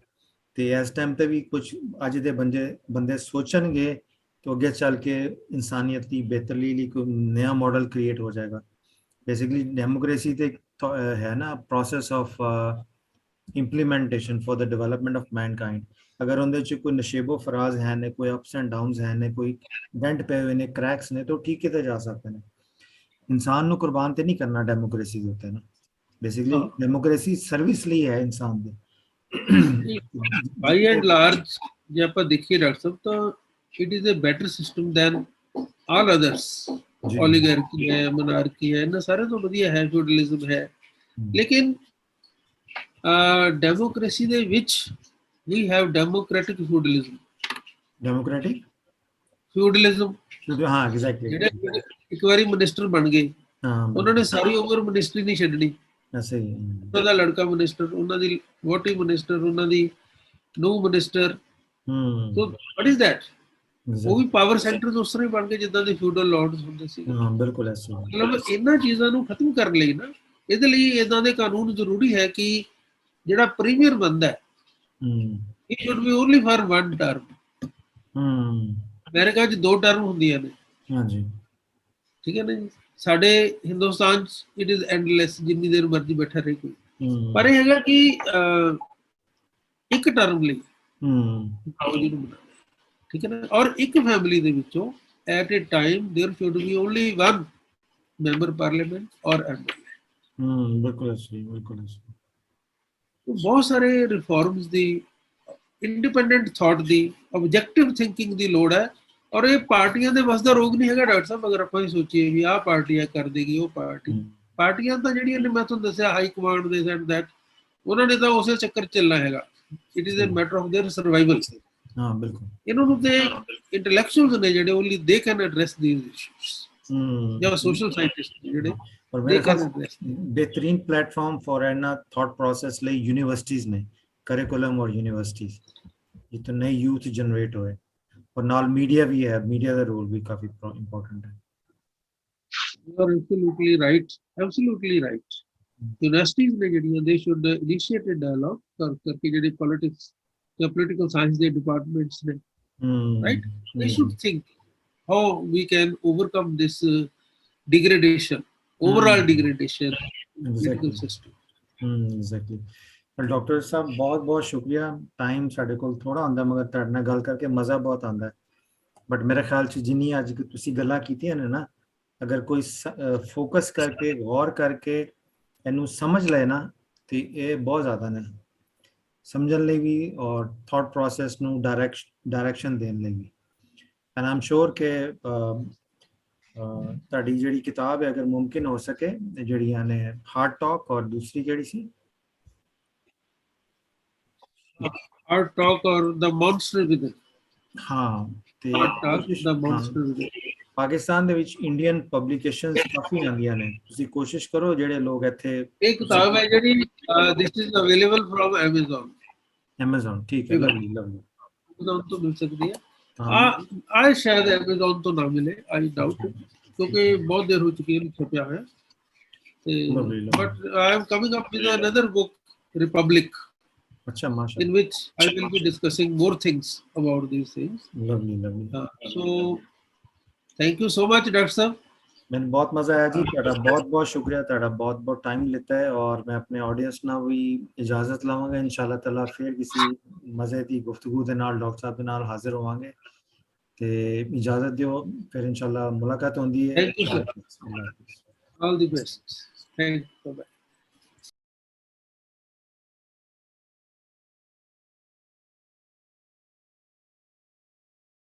ਤੇ ਇਸ ਟਾਈਮ ਤੇ ਵੀ ਕੁਝ ਅੱਜ ਦੇ ਬੰਦੇ ਸੋਚਣਗੇ तो आगे चल के इंसानियत की बेहतरी लिए कोई नया मॉडल क्रिएट हो जाएगा। बेसिकली डेमोक्रेसी तो है ना process of implementation for the development of Mankind. अगर उनके कोई नशेबो फराज है ने, कोई अप्स एंड डाउन्स है ने, कोई डेंट पे हुए ने, क्रैक्स ने, तो ठीक किए जा सकते हैं। इंसान को कुर्बान तो नहीं करना डेमोक्रेसी के उत्ते ना। बेसिकली डेमोक्रेसी सर्विस लिए है इंसान दे। By and large ਜੇ ਆਪਾਂ ਦੇਖੀਏ ਡਾਕਟਰ ਸਾਹਿਬ ਤਾਂ it is a better system than all others. ਜੀ ओलिगार्की है, मोनार्की है, इन्हें सारे तो बढ़िया है, फ्यूडलिज्म है, लेकिन डेमोक्रेसी ਦੇ ਵਿੱਚ we have democratic feudalism। Democratic feudalism ਹਾਂ ਐਗਜ਼ੈਕਟਲੀ ਜਿਹੜੇ ਇੱਕ ਵਾਰੀ ਮਿਨਿਸਟਰ ਬਣ ਗਏ ਹਾਂ ਉਹਨਾਂ ਨੇ ਸਾਰੀ ਉਮਰ ਮਿਨਿਸਟਰੀ ਨਹੀਂ ਛੱਡਣੀ। ਐਸੇ ਹੀ ਉਹਨਾਂ ਦਾ ਲੜਕਾ ਮਿਨਿਸਟਰ, ਉਹਨਾਂ ਦੀ ਵੋਟੀ ਮਿਨਿਸਟਰ, ਉਹਨਾਂ ਦੀ ਨੂੰਹ minister. So what is that? ਉਹ ਵੀ ਪਾਵਰ ਸੈਂਟਰਸ ਉਸ ਤਰ੍ਹਾਂ ਹੀ ਬਣ ਗਏ ਜਿੱਦਾਂ ਦੇ ਫਿਊਡਲ ਲਾਰਡਸ ਹੁੰਦੇ ਸੀ। ਹਾਂ ਬਿਲਕੁਲ ਐਸੇ ਮਤਲਬ ਇਹਨਾਂ ਚੀਜ਼ਾਂ ਨੂੰ ਖਤਮ ਕਰਨ ਲਈ ਨਾ, ਇਹਦੇ ਲਈ ਇਦਾਂ ਦੇ ਕਾਨੂੰਨ ਜ਼ਰੂਰੀ ਹੈ ਕਿ ਜਿਹੜਾ ਪ੍ਰੀਮੀਅਰ ਬੰਦਾ ਹੈ it should be only for one term। America 'ਚ 2 ਟਰਮ ਹੁੰਦੀਆਂ ਨੇ। ਹਾਂਜੀ ਠੀਕ ਹੈ ਨਾ ਜੀ। ਸਾਡੇ ਹਿੰਦੁਸਤਾਨ 'ਚ ਇਟ ਇਜ਼ ਐਂਡਲੈਸ, ਜਿੰਨੀ ਦੇਰ ਮਰਜ਼ੀ ਬੈਠਾ ਰਹੇ ਕੋਈ। ਪਰ ਇਹ ਹੈਗਾ ਕਿ ਇੱਕ ਟਰਮ ਲਈ ਠੀਕ ਹੈ ਨਾ। ਔਰ ਇੱਕ ਫੈਮਿਲੀ ਦੇ ਵਿੱਚੋਂ at a time there should be only one member parliament or MLA। ਬਿਲਕੁਲ ਸਹੀ, ਬਿਲਕੁਲ ਸਹੀ। ਬਹੁਤ ਸਾਰੇ ਰਿਫਾਰਮਸ ਦੀ, ਇੰਡੀਪੈਂਡੈਂਟ ਥਾਟ ਦੀ, ਆਬਜੈਕਟਿਵ ਥਿੰਕਿੰਗ ਦੀ ਲੋੜ ਹੈ। ਔਰ ਇਹ ਪਾਰਟੀਆਂ ਦੇ ਵੱਸ ਦਾ ਰੋਗ ਨਹੀਂ ਹੈਗਾ ਡਾਕਟਰ ਸਾਹਿਬ। ਅਗਰ ਆਪਾਂ ਇਹ ਸੋਚੀਏ ਵੀ ਆਹ ਪਾਰਟੀ ਆ ਕਰ ਦੇਗੀ, ਉਹ ਪਾਰਟੀਆਂ ਤਾਂ ਜਿਹੜੀਆਂ ਨੇ ਮੈਂ ਤੁਹਾਨੂੰ ਦੱਸਿਆ ਹਾਈ ਕਮਾਂਡ ਦੇ ਐਂਡ ਦੈਟ, ਉਹਨਾਂ ਨੇ ਤਾਂ ਉਸੇ ਚੱਕਰ ਚੱਲਣਾ ਹੈਗਾ। It is a matter of their survival. ਹਾਂ ਬਿਲਕੁਲ। ਇਹਨਾਂ ਨੂੰ ਤੇ ਇੰਟੈਲੈਕਚੁਅਲਸ ਨੇ ਜਿਹੜੇ only they can address these issues, ਜਾਂ ਸੋਸ਼ਲ ਸਾਇੰਟਿਸਟ ਜਿਹੜੇ ਪਰ ਮੇਰੇ ਖਿਆਲ ਬਿਹਤਰੀਨ ਪਲੇਟਫਾਰਮ ਫॉर ਇਹਨਾਂ ਥਾਟ ਪ੍ਰੋਸੈਸ ਲਈ ਯੂਨੀਵਰਸਿਟੀਜ਼ ਨੇ, ਕਰਿਕੂਲਮ ਔਰ ਯੂਨੀਵਰਸਿਟੀਜ਼ ਜਿੱਥੇ ਨਏ ਯੂਥ ਜਨਰੇਟ ਹੋਏ। ਔਰ ਨਾਲ ਮੀਡੀਆ ਵੀ ਹੈ, ਮੀਡੀਆ ਦਾ ਰੋਲ ਵੀ ਕਾਫੀ ਇੰਪੋਰਟੈਂਟ ਹੈ। You are absolutely right, absolutely right। Universities ਨੇ ਜਿਹੜੀਆਂ ਦੇ ਸ਼ੁੱਡ ਇਨੀਸ਼ੀਏਟ ਅ ਡਾਇਲੌਗ ਕਰਕੇ ਜਿਹੜੇ ਪੋਲਿਟਿਕਸ ਜਾਂ ਪੋਲੀਟੀਕਲ ਸਾਇੰਸ ਦੇ ਡਿਪਾਰਟਮੈਂਟਸ ਨੇ, right, they should think how we can overcome this degradation, overall degradation in political system। Exactly. Doctor ਸਾਹਿਬ ਬਹੁਤ ਬਹੁਤ ਸ਼ੁਕਰੀਆ। ਟਾਈਮ ਸਾਡੇ ਕੋਲ ਥੋੜਾ ਹੁੰਦਾ, ਮਗਰ ਤੁਹਾਡੇ ਨਾਲ ਗੱਲ ਕਰਕੇ ਮਜ਼ਾ ਬਹੁਤ ਆਉਂਦਾ। ਬਟ ਮੇਰੇ ਖਿਆਲ 'ਚ ਜਿੰਨੀ ਅੱਜ ਤੁਸੀਂ ਗੱਲਾਂ ਕੀਤੀਆਂ ਨੇ ਨਾ, ਅਗਰ ਕੋਈ ਫੋਕਸ ਕਰਕੇ ਗੌਰ ਕਰਕੇ ਇਹਨੂੰ ਸਮਝ ਲਏ ਨਾ, ਤੇ ਇਹ ਬਹੁਤ ਜ਼ਿਆਦਾ ਨੇ ਸਮਝਣ ਲਈ ਵੀ ਔਰ ਥਾਟ ਪ੍ਰੋਸੈਸ ਨੂੰ ਡਾਇਰੈਕਸ਼ਨ ਦੇਣ ਲਈ ਵੀ। ਐਂਡ ਆਈ ਐਮ ਸ਼ੋਰ ਕਿ ਤੁਹਾਡੀ ਜਿਹੜੀ ਕਿਤਾਬ ਹੈ, ਅਗਰ ਮੁਮਕਿਨ ਹੋ ਸਕੇ, ਜਿਹੜੀਆਂ ਨੇ ਹਾਰਟ ਟਾਕ ਔਰ ਦੂਸਰੀ ਕਿਹੜੀ ਸੀ, ਹਾਰਟ ਟਾਕ ਔਰ ਦ ਮੌਨਸਟਰ ਵਿਦਿਨ। ਹਾਂ, ਤੇ ਦ ਮੌਨਸਟਰ ਵਿਦਿਨ ਪਾਕਿਸਤਾਨ ਦੇ ਵਿੱਚ ਇੰਡੀਅਨ ਪਬਲਿਕੇਸ਼ਨਸ ਕਾਫੀ ਆਉਂਦੀਆਂ ਨੇ। ਤੁਸੀਂ ਕੋਸ਼ਿਸ਼ ਕਰੋ ਜਿਹੜੇ ਲੋਕ ਇੱਥੇ। ਇਹ ਕਿਤਾਬ ਹੈ ਜਿਹੜੀ this is available from Amazon। ਠੀਕ ਹੈ, ਲਵਲੀ ਲਵਲੀ। Amazon ਤੋਂ ਮਿਲ ਸਕਦੀ ਹੈ। ਆ ਸ਼ਾਇਦ Amazon ਤੋਂ ਨਾ ਮਿਲੇ, ਆਈ ਡਾਊਟ, ਕਿਉਂਕਿ ਬਹੁਤ ਦੇਰ ਹੋ ਚੁੱਕੀ ਹੈ ਛਪਿਆ ਹੋਇਆ। ਤੇ but I am coming up with another book, republic, ਅੱਛਾ ਮਾਸ਼ਾਅੱਲਾ, in which I will be discussing more things about these things। lovely। So thank you so much doctor ਸਾਹਿਬ। ਮੈਨੂੰ ਬਹੁਤ ਮਜ਼ਾ ਆਇਆ ਜੀ। ਤੁਹਾਡਾ ਬਹੁਤ ਬਹੁਤ ਸ਼ੁਕਰੀਆ, ਤੁਹਾਡਾ ਬਹੁਤ ਬਹੁਤ ਟਾਈਮ ਲਿੱਤਾ ਹੈ। ਔਰ ਮੈਂ ਆਪਣੇ ਆਡੀਅנס ਨਾਲ ਵੀ ਇਜਾਜ਼ਤ ਲਵਾਂਗਾ। ਇਨਸ਼ਾਅੱਲਾ ਤਾਲਾ ਫਿਰ ਕਿਸੇ ਮਜ਼ੇ ਦੀ ਗੁਫ਼ਤਗੂ ਦੇ ਨਾਲ ਡਾਕਟਰ ਸਾਹਿਬ ਦੇ ਨਾਲ ਹਾਜ਼ਰ ਹੋਵਾਂਗੇ। ਤੇ ਇਜਾਜ਼ਤ ਦਿਓ, ਫਿਰ ਇਨਸ਼ਾਅੱਲਾ ਮੁਲਾਕਾਤ ਹੁੰਦੀ ਹੈ। Thank you sir, all the best, thank you, bye।